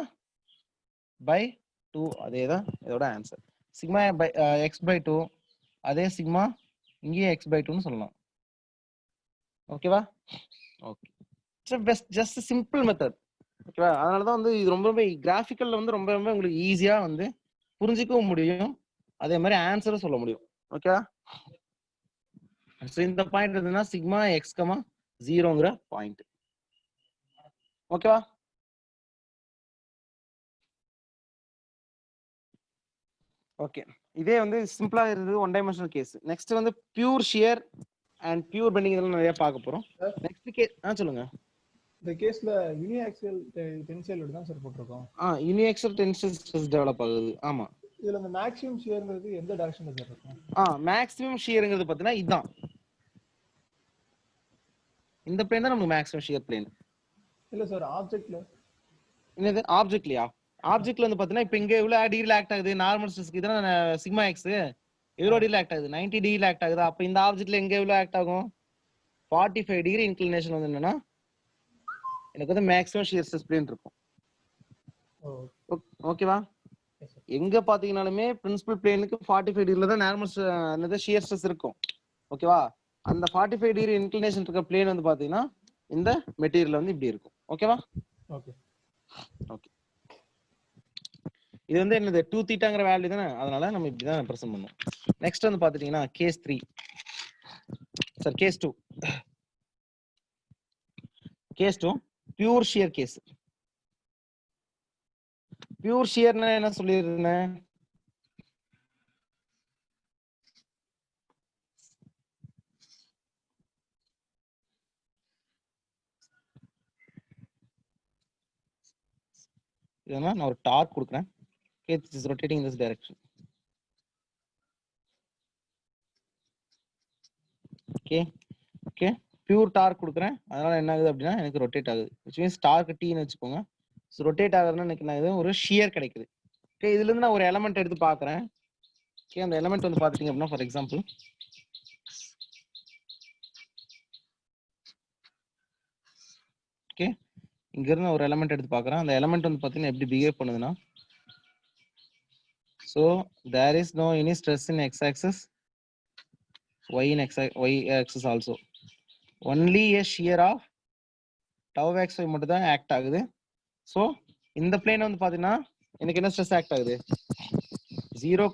A: பை 2 அதேதான் இதோட answer sigma by x by 2 அதே சிக்மா இங்கே எக்ஸ் பை 2ன்னு சொல்லலாம் ஓகேவா ஓகே ஜஸ்ட் சிம்பிள் மெத்தட் ஓகேவா அதனாலதான் வந்து இது ரொம்ப ரொம்ப கிராஃபிக்கல்ல வந்து ரொம்ப ரொம்ப உங்களுக்கு ஈஸியா வந்து புரிஞ்சிக்கவும் முடியும் அதே மாதிரி ஆன்சரும் சொல்ல முடியும் ஓகேவா ஸோ இந்த பாயிண்ட் இருந்ததுன்னா சிக்மா எக்ஸ் கமா 0ங்கிற பாயிண்ட் ஓகேவா ஓகே இதே வந்து சிம்பிளா இருந்தது ஒன் டைமென்ஷனல் கேஸ் நெக்ஸ்ட் வந்து pure shear and pure bending இதெல்லாம் நிறைய பார்க்க போறோம் நெக்ஸ்ட் கேஸ் சொல்லுங்க
D: இந்த கேஸ்ல யூனிஆக்சியல் டென்சைல் லோட் தான் சார் போட்டுருக்கோம்
A: யூனிஆக்சியல் டென்சைல் ஸ்ட்ரெஸ் டெவலப் ஆகுது ஆமா
D: இதுல அந்த மேக்ஸிமம் ஷியர்ங்கிறது எந்த டைரக்ஷன்ல சார் இருக்கும்
A: மேக்ஸிமம் ஷியர்ங்கிறது பார்த்தீங்கன்னா இதுதான் இந்த பிளேன் தான் நமக்கு மேக்ஸிமம் ஷியர் பிளேன்
D: இல்ல சார் ஆப்ஜெக்ட்ல
A: என்னது ஆப்ஜெக்ட்லயா ஆப்ஜெக்ட்ல வந்து பாத்தீங்கன்னா இப்போ இங்க எவ்வளவு டிகிரில ஆக்ட் ஆகுது நார்மல் ஸ்ட்ரெஸ்க்கு இதான் சிக்மா எக்ஸ் எவ்வளோ டிகிரில ஆக்ட் ஆகுது 90 டிகிரில ஆக்ட் ஆகுது அப்ப இந்த ஆப்ஜெக்ட்ல எங்க எவ்வளவு ஆக்ட் ஆகும் 45 டிகிரி இன்க்ளினேஷன் வந்து என்னன்னா எனக்கு வந்து மேக்ஸிமம் ஷியர் ஸ்ட்ரெஸ் பிளேன் இருக்கும் ஓகேவா எங்க பாத்தீங்கன்னாலுமே பிரின்சிபல் பிளேனுக்கு 45 டிகிரில தான் நார்மல் ஷியர் ஸ்ட்ரெஸ் இருக்கும் ஓகேவா அந்த 45 டிகிரி இன்க்ளினேஷன் இருக்க பிளேன் வந்து பாத்தீங்கன்னா இந்த மெட்டீரியல் வந்து இப்படி இருக்கும் ஓகேவா
D: ஓகே
A: ஓகே இது வந்து என்னது 2 தீட்டாங்கிற வேல்யூ தானே அதனால நம்ம இப்படி தான் ரெப்ரசன்ட் பண்ணுவோம் நெக்ஸ்ட் வந்து பாத்துட்டீங்கன்னா case 3 sir case 2 pure shear case pure ஷியர்னா என்ன சொல்லியிருந்தேன் இதனா நான் ஒரு டார்க் கொடுக்குறேன் it is rotating in this direction okay pure torque கொடுக்குறேன் அதனால என்ன ஆகுது அப்படின்னா எனக்கு ரொட்டேட் ஆகுது which means டார்க் டீன்னு வச்சுக்கோங்க ஸோ ரொட்டேட் ஆகுதுன்னா எனக்கு என்ன ஆகுது ஒரு ஷியர் கிடைக்குது ஓகே இதுல இருந்து நான் ஒரு எலமெண்ட் எடுத்து பார்க்குறேன் ஓகே அந்த எலமெண்ட் வந்து பார்த்துட்டீங்க அப்படின்னா ஃபார் எக்ஸாம்பிள் ஓகே இங்க இருந்து ஒரு எலமெண்ட் எடுத்து பார்க்குறேன் அந்த எலமெண்ட் வந்து பார்த்தீங்கன்னா எப்படி பிஹேவ் பண்ணுதுன்னா so there is no any stress in x-axis y-axis also only a shear of tau xy மட்டும் தான் ஆக்ட் ஆகுது so இந்த பிளேன் வந்து பாத்தீங்கன்னா எனக்கு என்ன ஸ்ட்ரெஸ் ஆக்ட் ஆகுது 0,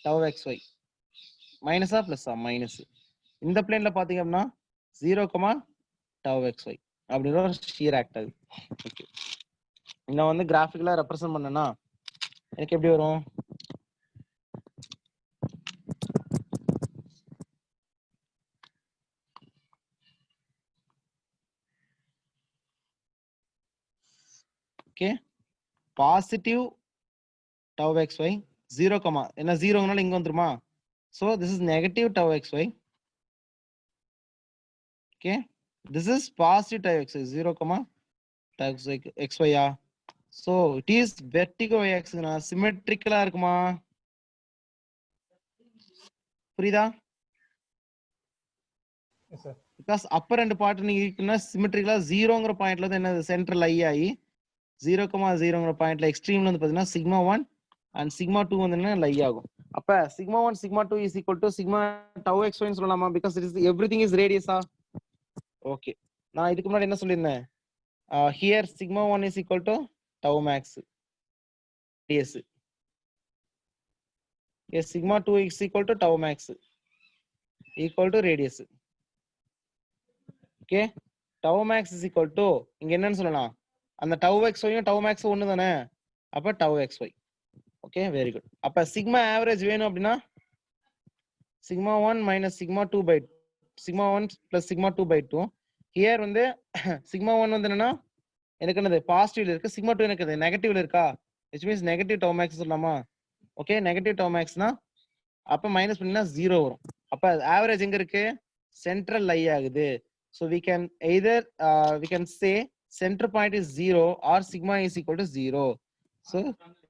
A: tau xy மைனஸா பிளஸ்ஸா மைனஸ் இந்த பிளேன்ல பாத்தீங்க அப்படின்னா 0, tau xy அப்படின்ற ஒரு ஷியர் ஆக்ட் ஆகுது ஓகே நான் வந்து கிராஃபிக்கலா ரெப்ரசன்ட் பண்ணேன்னா எனக்கு எப்படி வரும் okay positive tau xy 0 comma என்ன 0ங்கனால இங்க வந்துருமா? So this is negative tau xy. Okay, this is positive tau xy 0 comma tau xy yeah. So it is vertical y axis னா symmetrical இருக்குமா? புரியுதா?
D: Yes, sir.
A: Because upper end part நீங்க இருக்குன்னா symmetrical 0ங்கற பாயிண்ட்ல வந்து என்ன சென்டர் லை ஆகி 0,0ங்கற பாயிண்ட்ல எக்ஸ்ட்ரீம்ல வந்து பாத்தீங்கன்னா sigma 1 and sigma 2 வந்து என்ன லை ஆகும். அப்ப sigma 1 sigma 2 is equal to sigma tau xy ன்னு சொல்லலாமா? because it is everything is radius ஆ. ஓகே, நான் இதுக்கு முன்னாடி என்ன சொல்லியிருந்தேன்? here sigma 1 is equal to tau max radius. Yes, sigma 2 is equal to tau max equal to radius. Okay, tau max is equal to இங்க என்னன்னு சொல்லலாம்? அந்த tau xy யும் tau max ஒண்ணு தானே, அப்ப tau xy. Okay, very good. அப்ப sigma average வேணும் அப்படின்னா sigma 1 minus sigma 2 by sigma 1 plus sigma 2 by 2. here வந்து sigma 1 வந்து என்னன்னா எனக்கு என்னது பாசிட்டிவ்ல இருக்கு, sigma 2 எனக்கு நெகட்டிவ்ல இருக்கா, which means negative tau max சொல்லலாமா? ஓகே, நெகட்டிவ் tau maxனா அப்ப மைனஸ் பண்ணினா 0 வரும். அப்ப ஆவரேஜ் எங்க இருக்கு? சென்ட்ரல் லை ஆகுது. so we can either we can say center point is 0 or sigma is equal to 0. so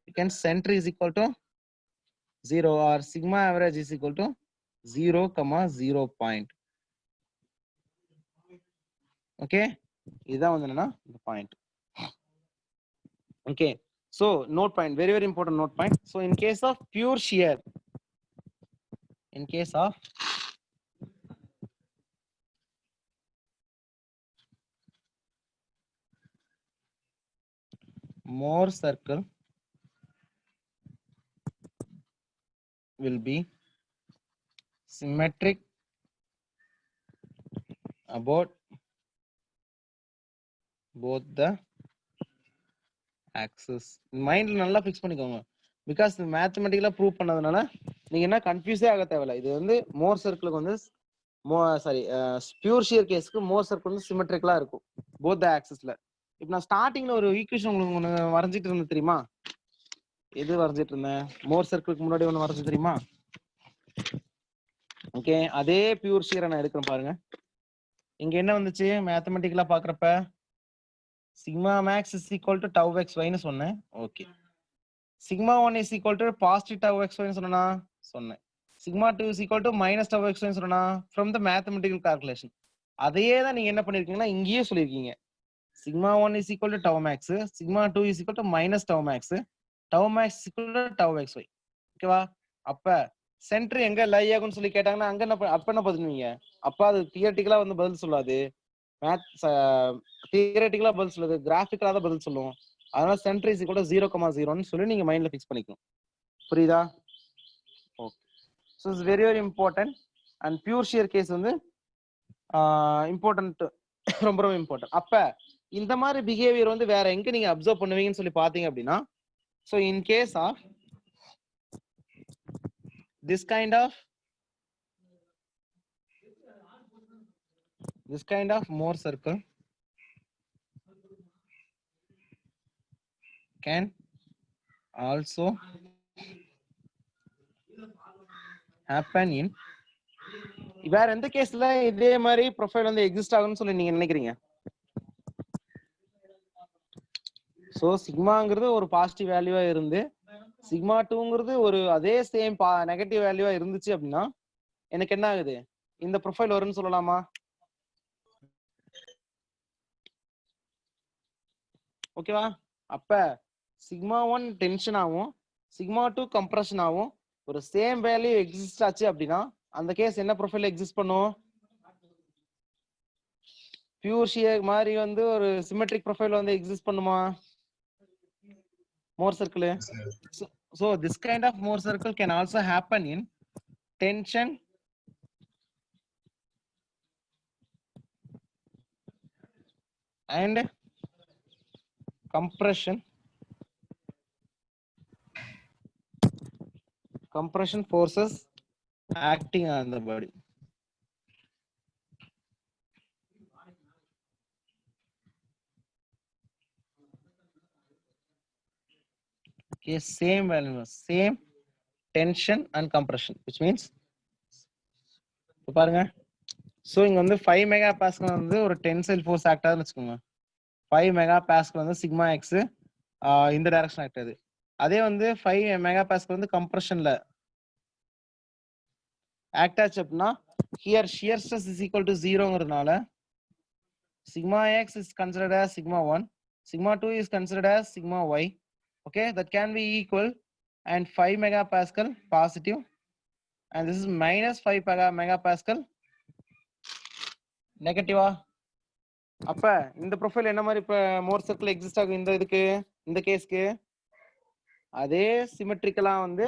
A: we can center is equal to 0 or sigma average is equal to 0, 0 point. okay, இதான் வந்து என்னன்னா இந்த point. okay, so note point, very very important note point. so in case of pure shear, in case of Mohr circle will be symmetric about both the axis. மைண்ட்ல நல்லா fix பண்ணிக்கோங்க. Because மேத்தமெட்டிக்கலா prove பண்ணதுனால நீங்க என்ன கன்ஃபியூஸே ஆக தேவையில்ல. இது வந்து மோர் சர்க்கிளுக்கு வந்து சாரி பியூர் ஷியர் கேஸ்க்கு மோர் சர்க்கிள் வந்து சிமெட்ரிக்கலா இருக்கும் போத் த ஆக்சிஸ்ல. இப்போ நான் ஸ்டார்டிங்ல ஒரு ஈக்குவேஷன் உங்களுக்கு ஒன்று வரைஞ்சிட்டு இருந்தேன் தெரியுமா? எது வரைஞ்சிட்டு இருந்தேன்? மோர் சர்க்கிளுக்கு முன்னாடி ஒன்று வரைஞ்சு தெரியுமா? ஓகே, அதே பியூர் ஷியரை நான் எடுக்கிறேன் பாருங்க. இங்க என்ன வந்துச்சு மேத்தமெட்டிக்கலா பாக்குறப்ப? sigma max is equal to tau xy ன்னு சொன்னேன். Okay, sigma 1 is equal to positive tau xy ன்னு சொன்னேன். sigma 2 is equal to minus tau xy ன்னு சொன்னா from the mathematical calculation. அதையே தான் நீங்க என்ன பண்ணிருக்கீங்கன்னா இங்கேயே சொல்லிருக்கீங்க. sigma 1 is equal to tau max, sigma 2 is equal to minus tau max is equal to tau xy. ஓகேவா? அப்ப சென்டர் எங்க லை ஆகும்னு சொல்லி கேட்டாங்கன்னா அங்க என்ன அப்ப என்ன பண்ணுவீங்க? அப்ப அது தியரட்டிக்கலா வந்து பதில் சொல்லாது, தியரட்டிக்கலா பதில் சொல்லுது, கிராஃபிக்கலா தான் பதில் சொல்லும். அதனால சென்டர் இஸ் ஈக்குவல் டு 0,0ன்னு சொல்லி நீங்க மைண்ட்ல ஃபிக்ஸ் பண்ணிக்கணும். புரியுதா? Okay, so it's very very important. And pure shear case வந்து இம்பார்ட்டன்ட், ரொம்ப ரொம்ப இம்பார்ட்டன்ட். அப்ப இந்த மாதிரி பிஹேவியர் வந்து வேற எங்க நீங்க அப்சர்வ் பண்ணுவீங்கன்னு சொல்லி பாத்தீங்க அப்படின்னா, so in case of this kind of Mohr circle can also happen in வேற எந்த கேஸ்ல இதே மாதிரி ப்ரொஃபைல் வந்து எக்ஸிஸ்ட் ஆகும்னு சொல்லி நீங்க நினைக்கிறீங்க? சோ சிக்மாங்கிறது ஒரு பாசிட்டிவ் வேல்யூவா இருந்து சிக்மா 2ங்கிறது ஒரு அதே சேம் நெகட்டிவ் வேல்யூவா இருந்துச்சு அப்படின்னா எனக்கு என்ன ஆகுது? இந்த ப்ரொஃபைல் வரும்னு சொல்லலாமா? ஓகேவா? அப்ப சிக்மா 1 டென்ஷன் ஆகும், சிக்மா 2 கம்ப்ரஷன் ஆகும். ஒரு சேம் வேல்யூ எக்ஸிஸ்ட் ஆச்சு அப்படின்னா அந்த கேஸ் என்ன ப்ரொஃபைல் எக்ஸிஸ்ட் பண்ணும்? பியூர் ஷியர் மாதிரி வந்து ஒரு சிமெட்ரிக் ப்ரொஃபைல் வந்து எக்ஸிஸ்ட் பண்ணுமா Mohr circle? So this kind of Mohr circle can also happen in tension and compression forces acting on the body. Okay, same value, same tension and compression which means பாருங்க. So இங்க வந்து 5 mega pascal வந்து ஒரு tensile force act ஆகுதுன்னு வச்சுக்கோங்க. 5 mega pascal வந்து sigma X இந்த direction act ஆகுது. அதே வந்து 5 மெகா பாஸ்கல் வந்து கம்ப்ரஷன்ல ஆக்ட் ஆச்சு அப்படின்னா here shear stress is equal to 0ங்கிறதுனால sigma x is considered as sigma 1, sigma 2 is considered as sigma y. Okay, that can be equal, and 5 megapascal positive, and this is minus 5 megapascal negative. அப்ப இந்த profile என்ன மாதிரி இப்ப மோர் circle exist ஆகும் இந்த இதுக்கு இந்த கேஸ்க்கு அதே சிமெட்ரிக்கலா வந்து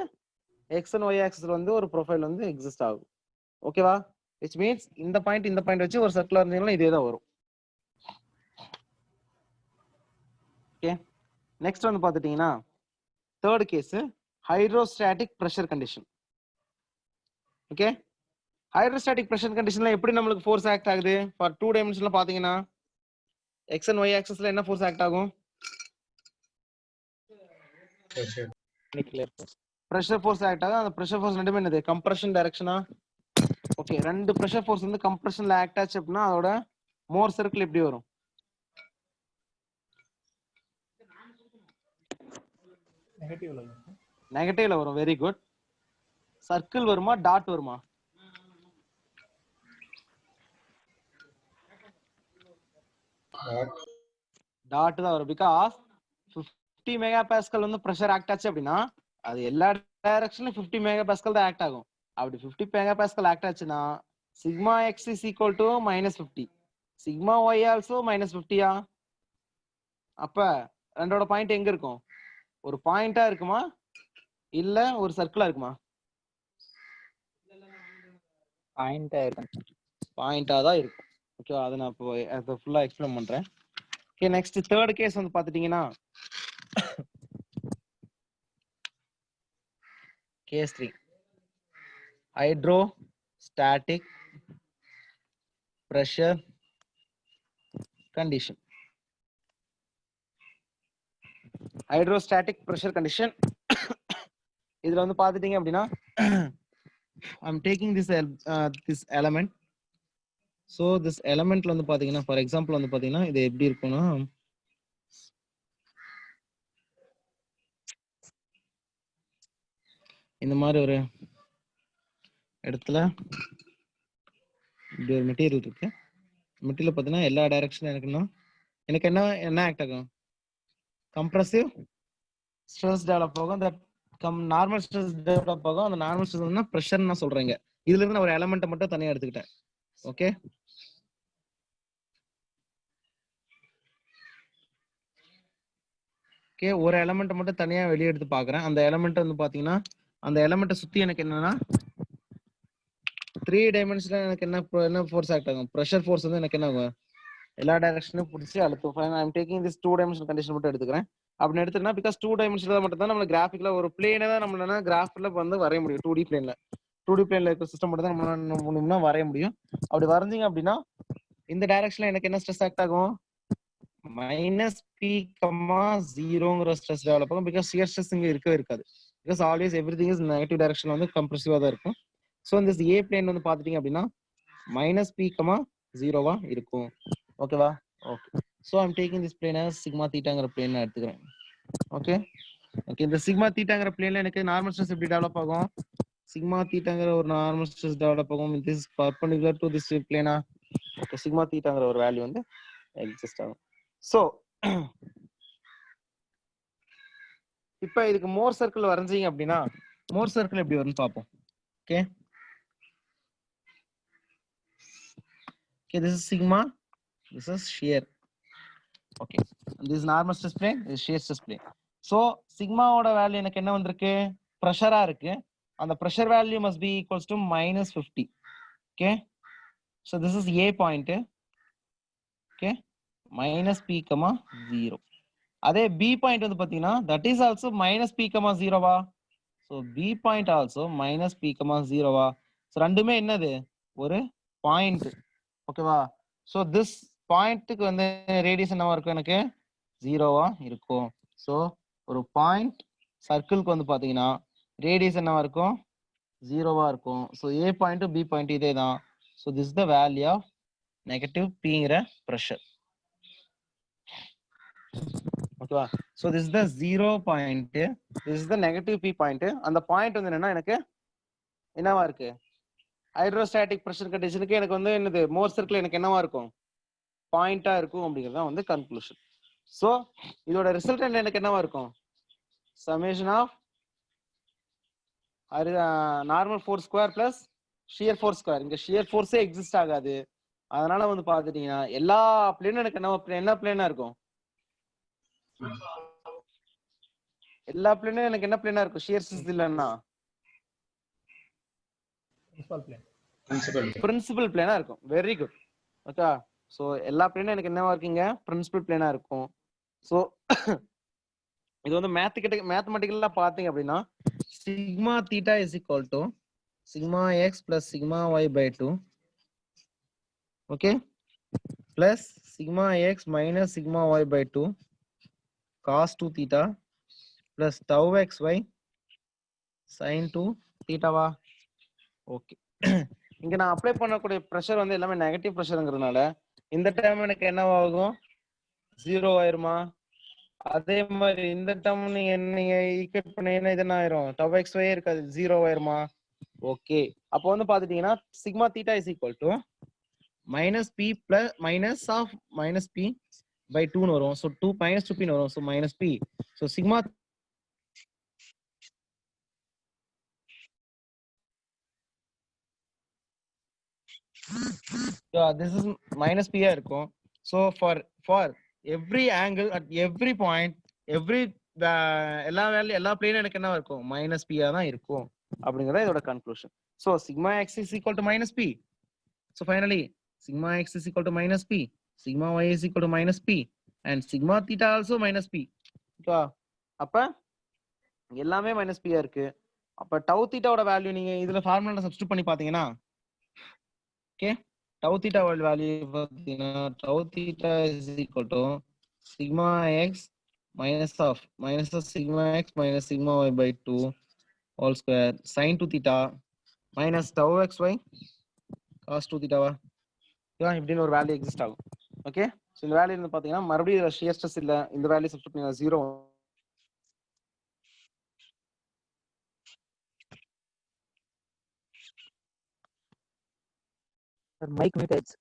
A: எக்ஸ் அண்ட் ஒய் ஆக்சிஸ்ல வந்து ஒரு ப்ரொஃபைல் வந்து எக்ஸிஸ்ட் ஆகும். ஓகேவா? which means இந்த பாயிண்ட் வச்சு ஒரு சர்க்கிள் வரைஞ்சீங்கன்னா இதே தான் வரும். ஓகே, நெக்ஸ்ட் வந்து பாத்துட்டீங்கன்னா third case hydrostatic pressure condition. Okay, hydrostatic pressure கண்டிஷன்ல எப்படி நம்மளுக்கு ஃபோர்ஸ் ஆக்ட் ஆகுது ஃபார் 2 டைமென்ஷன்ல பாத்தீங்கன்னா எக்ஸ் அண்ட் ஒய் ஆக்சிஸ்ல என்ன ஃபோர்ஸ் ஆக்ட் ஆகும்? பிரஷர் ஃபோர்ஸ் ஆக்ட் ஆகும். அந்த பிரஷர் ஃபோர்ஸ் ரெண்டுமே என்னது? கம்ப்ரஷன் டைரக்ஷனா? ஓகே, ரெண்டு பிரஷர் ஃபோர்ஸ் வந்து கம்ப்ரஷன்ல ஆக்ட் ஆச்சு அப்படின்னா அதோட மோர் சர்க்கிள் எப்படி வரும்? நெகட்டிவ்ல வரும். Very good. சர்க்கிள் வருமா டாட் வருமா? டாட் தான் வரும். பிகாஸ் 50 மெகா பாஸ்கல் வந்து பிரஷர் ஆக்ட் ஆச்சு அப்படின்னா அது எல்லா டைரக்ஷன்லயும் 50 மெகா பாஸ்கல் தான் ஆக்ட் ஆகும். அப்படி 50 மெகா பாஸ்கல் ஆக்ட் ஆச்சுன்னா sigma x is equal to -50, sigma y also -50யா? அப்ப ரெண்டோட பாயிண்ட் எங்க இருக்கும்? ஒரு பாயிண்டா இருக்குமா இல்ல ஒரு சர்க்கிளா இருக்குமா? பாயிண்டா தான் இருக்கும். ஓகே, அதை நான் இப்போ அதை ஃபுல்லா எக்ஸ்பிளைன் பண்றேன். ஓகே, நெக்ஸ்ட் தேர்ட் கேஸ் வந்து பாத்துட்டீங்கன்னா case 3 hydrostatic pressure condition. Hydrostatic pressure condition இதுல வந்து பாத்துட்டீங்க அப்படின்னா I'm taking this element. So this element வந்து பாத்தீங்கன்னா ஃபார் எக்ஸாம்பிள் வந்து பாத்தீங்கன்னா இது எப்படி இருக்கும்னா இந்த மாதிரி ஒரு இடத்துல இப்படி ஒரு மெட்டீரியல் இருக்கு. மெட்டீரியல் பாத்தீங்கன்னா எல்லா டைரக்ஷன்ல எனக்கு என்ன ஆக்ட் ஆகும்? கம்ப்ரசிவ் ஸ்ட்ரெஸ் டெவலப் ஆகும். அந்த நார்மல் ஸ்ட்ரெஸ் டெவலப் ஆகும். அந்த நார்மல் ஸ்ட்ரெஸ் பிரஷர் நான் சொல்றேங்க. இதுல இருந்து நான் ஒரு எலமெண்ட் மட்டும் தனியா எடுத்துக்கிட்டேன். ஓகே, ஓகே, ஒரு எலமெண்ட் மட்டும் தனியா வெளியே எடுத்து பாக்குறேன். அந்த எலமெண்ட் வந்து பாத்தீங்கன்னா அந்த எலமெண்ட்டை சுத்தி எனக்கு என்னன்னா 3 டைமென்ஷன்ல எனக்கு என்ன ஃபோர்ஸ் ஆக்ட் ஆகும்? பிரஷர் ஃபோர்ஸ் வந்து எனக்கு என்ன ஆகும்? எல்லா டைரக்ஷனும் பிடிச்சி அழுத்தும். ஐ அம் டேக்கிங் திஸ் 2 டைமென்ஷனல் கண்டிஷன் மட்டும் எடுத்துக்கிறேன். அப்படி எடுத்துனா பிகாஸ் 2 டைமென்ஷன்ல மட்டும் தான் நம்ம கிராஃபிக்ல ஒரு பிளேனை தான் நம்மளால கிராஃப்ல வந்து வரைய முடியும். 2D பிளேன்ல இருக்க சிஸ்டம் மட்டும் தான் நம்மளால வரைய முடியும். அப்படி வரைஞ்சீங்க அப்படின்னா இந்த டைரக்ஷன்ல எனக்கு என்ன ஸ்ட்ரெஸ் ஆக்ட் ஆகும்? -P,0ங்கிற ஸ்ட்ரெஸ் டெவலப் ஆகும். பிகாஸ் ஷியர் ஸ்ட்ரெஸ் இங்க இருக்கவே இருக்காது. Because always everything is negative டைரக்ஷன்ல வந்து கம்ப்ரசிவா தான் இருக்கும். ஸோ இந்த ஏ பிளேன் வந்து பாத்துட்டீங்க அப்படின்னா -P,0வா இருக்கும். ஓகேவா? Okay, so I'm taking this plane as sigma தீட்டாங்கிற பிளேன் எடுத்துக்கிறேன். ஓகே, ஓகே, இந்த சிக்மா தீட்டாங்கிற பிளேன்ல எனக்கு நார்மல் ஸ்ட்ரெஸ் எப்படி டெவலப் ஆகும்? சிக்மா தீட்டாங்கிற ஒரு நார்மல் ஸ்ட்ரெஸ் டெவலப் ஆகும். This is perpendicular to this பிளேனா. ஓகே, சிக்மா தீட்டாங்கிற ஒரு வேல்யூ வந்து எக்ஸிஸ்ட் ஆகும். ஸோ இப்போ இதுக்கு மோர் சர்க்கிள் வரைஞ்சீங்க அப்படின்னா மோர் சர்க்கிள் எப்படி வரும்னு பார்ப்போம். Okay, okay, this is sigma, this is shear. Okay, this is normal stress plane, this is shear stress plane. So sigma ஓட வேல்யூ எனக்கு என்ன வந்திருக்கு? பிரஷரா இருக்கு. அந்த pressure value must be equals to -50. Okay, so this is a point. Okay, -P,0. அதே b point வந்து பாத்தீங்கன்னா that is also -P,0 வா? so b point also -P,0 வா? so ரெண்டுமே என்னது? ஒரு பாயிண்ட். ஓகேவா? சோ திஸ் பாயிண்ட்க்கு வந்து ரேடியஸ் என்னவா இருக்கும்? எனக்கு 0வா இருக்கும். சோ ஒரு பாயிண்ட் சர்க்கிள்க்கு வந்து பாத்தீங்கன்னா ரேடியஸ் என்னவா இருக்கும்? 0வா இருக்கும். So A point B point இதே தான். So this is the value of negative Pங்கிற ப்ரெஷர். ஓகேவா? So this is the 0 point, this is the negative P point. அந்த பாயிண்ட் வந்து என்னன்னா எனக்கு என்னவா இருக்கு? ஹைட்ரோஸ்டாட்டிக் ப்ரெஷர் கண்டிஷனுக்கு எனக்கு வந்து என்னது மோர் சர்க்கிள் எனக்கு என்னவா இருக்கும்? பாயிண்டா இருக்கும் அப்படிங்கிறது தான் வந்து கன்க்ளூஷன். ஸோ இதோட ரிசல்ட் எனக்கு என்னவா இருக்கும்? Summation of normal force square plus shear force square. இங்க ஷியர் ஃபோர்ஸே எக்ஸிஸ்ட் ஆகாது. அதனால வந்து பாத்துட்டீங்கன்னா எல்லா பிளேனும் எனக்கு என்ன பிளேனா இருக்கும்? எல்லா பிளேனும் எனக்கு என்ன பிளேனா இருக்கும்? ஷியர் ஸ்ட்ரெஸ் இல்லன்னா பிரின்சிபல் பிளேனா இருக்கும். Very good. ஓகே. சோ எல்லா பிளேனும் எனக்கு என்னவா இருக்கீங்க? பிரின்சிபல் பிளேனா இருக்கும். சோ இது வந்து மேத்தமெட்டிக்கலா பாத்தீங்க அப்படின்னா sigma theta is equal to sigma x plus sigma y by 2 okay plus sigma x minus sigma y by 2 cos 2 theta plus tau x y sine 2 தீட்டாவா? ஓகே. இங்க நான் அப்ளை பண்ணக்கூடிய ப்ரெஷர் வந்து எல்லாமே நெகட்டிவ் ப்ரெஷருங்கிறதுனால இந்த டைம் எனக்கு என்னவாகும்? 0 ஆயிருமா? அதே மாதிரி இந்த டேர்ம் நீங்க ஈக்குவேட் பண்ணீங்கன்னா இது என்ன ஆயிரும்? டவ் எக்ஸ் ஒய் இருக்காது, 0 ஆயிருமா? ஓகே. அப்போ வந்து பாத்துட்டீங்கன்னா sigma theta is equal to minus P plus minus of minus P by 2 வரும். ஸோ 2 மைனஸ் 2 பி வரும். So minus B. So sigma this is minus பியா இருக்கும். So for every angle at every point every எல்லா பிளேனும் எனக்கு என்ன இருக்கும்? Minus பியா தான் இருக்கும் அப்படிங்கறத இதோட conclusion. So sigma x is equal to minus B. So finally sigma x is equal to minus p, sigma y is equal to minus p and sigma theta also minus p. Okay. அப்ப எல்லாமே minus பியா இருக்கு. அப்ப டவு தீட்டாவோட value நீங்க இதுல formula substitute பண்ணி பாத்தீங்கன்னா okay tau theta value பார்த்தீங்கன்னா tau theta is equal to sigma x minus of sigma x minus sigma y by 2 whole square sin 2 theta minus tau xy cos 2 theta வா? இதான் இப்படின்னு ஒரு value exist ஆகும். Okay. So இந்த value வந்து பார்த்தீங்கன்னா மறுபடியும் ஷியர் ஸ்ட்ரெஸ் இல்லை, இந்த வேல்யூ சப்ஸ்டிட்யூட் பண்ணி 0
B: மைக் மியூட் ஆயிடுச்சு.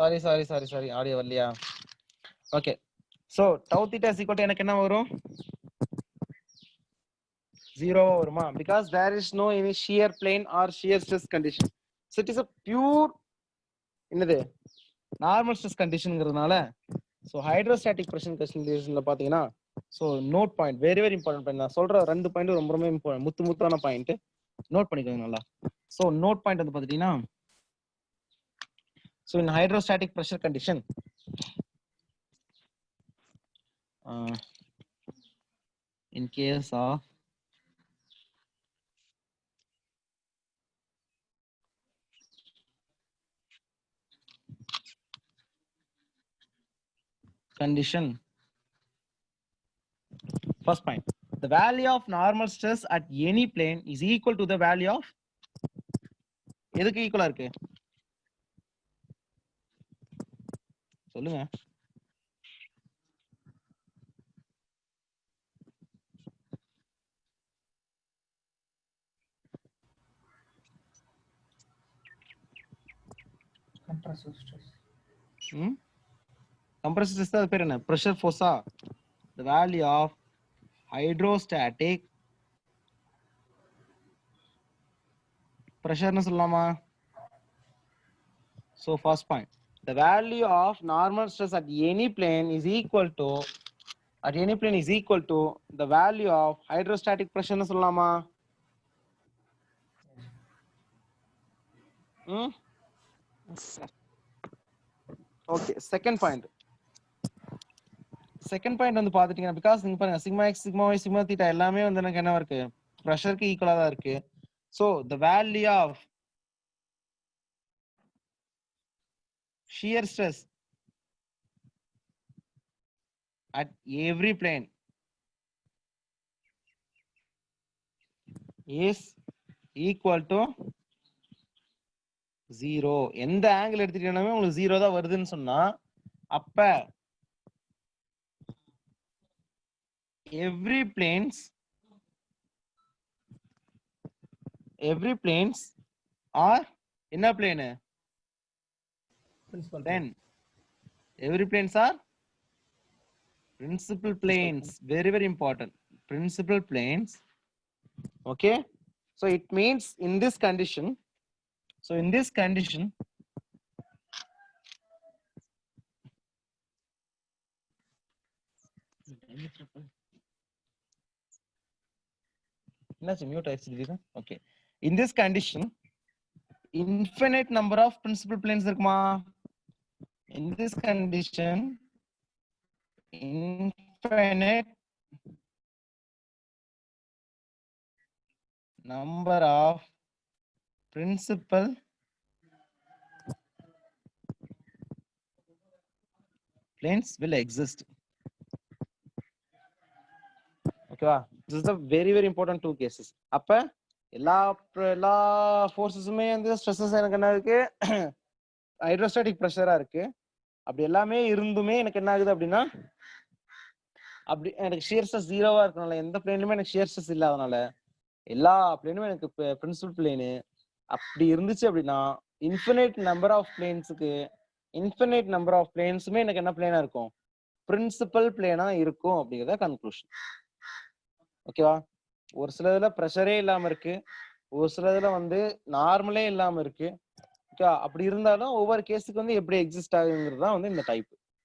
A: சாரி ஆடியோ வரலையா? Okay. So tau theta is equal to எனக்கு என்ன வரும்? 0 வருமா? because there is no any shear plane or shear stress condition. So it is a pure என்னது நார்மல் ஸ்ட்ரெஸ் கண்டிஷன்ங்கிறதுனால so hydrostatic pressure கண்டிஷன்ல பாத்தீங்கன்னா so note point very important point. நான் சொல்ற 2 பாயிண்ட் ரொம்ப ரொம்ப முத்தான பாயிண்ட், நோட் பண்ணிக்கோங்க நல்லா. ஸோ நோட் பாயிண்ட் வந்து பாத்தீங்கன்னா so in hydrostatic pressure condition in case of condition, first point, the value of normal stress at any plane is equal to the value of எதுக்கு ஈக்குவலா இருக்கு சொல்லுங்க?
C: compressive stress.
A: Compressive stress அது பேர் என்ன? pressure force ah? the value of hydrostatic pressure னு சொல்லலாமா? so first point the value of normal stress at any plane is equal to the value of hydrostatic pressure னு சொல்லலாமா? Okay, second point வந்து பாத்துட்டீங்கன்னா, because நீங்க பாருங்க sigma x sigma y sigma theta எல்லாமே வந்து எனக்கு என்ன இருக்கு, ப்ரெஷருக்கு ஈக்குவலா தான் இருக்கு. So the value of shear stress at every plane is equal to 0. எந்த ஆங்கிள் எடுத்துட்டீங்கன்னாமே உங்களுக்கு 0 தான் வருதுன்னு சொன்னா, அப்ப every planes are என்ன plane?
D: Principal.
A: Then every planes are principal planes. Very, very important. Principal planes. Okay. So it means in this condition, okay. In this condition, infinite number of principal planes இருக்குமா? In this condition, infinite number of principal planes will exist. Okay, this is a very, very important two cases. அப்ப எல்லா ஃபோர்ஸஸுமே வந்து stresses எனக்கு என்ன இருக்கு, hydrostatic ப்ரெஷரா இருக்கு. அப்படி எல்லாமே இருந்துமே எனக்கு என்ன ஆகுது அப்படின்னா, அப்படி எனக்கு ஷியர் ஸ்ட்ரெஸ் 0வா இருக்கனால, எந்த பிளேன்லயுமே எனக்கு ஷியர் ஸ்ட்ரெஸ் இல்லாதனால எல்லா பிளேனுமே எனக்கு பிரின்சிபல் பிளேனு. அப்படி இருந்துச்சு அப்படின்னா இன்ஃபினைட் நம்பர் ஆஃப் பிளேன்ஸுமே எனக்கு என்ன பிளேனா இருக்கும், பிரின்சிபல் பிளேனா இருக்கும் அப்படிங்கிறத கன்க்ளூஷன். ஓகேவா? ஒரு சிலதுல ப்ரெஷரே இல்லாம இருக்கு, ஒரு சிலதுல வந்து நார்மலே இல்லாம இருக்கு. ஓகே, அப்படி இருந்தாலும் ஒவ்வொரு கேஸுக்கு வந்து எப்படி எக்ஸிஸ்ட் ஆகுங்கிறது தான் வந்து இந்த டைப்.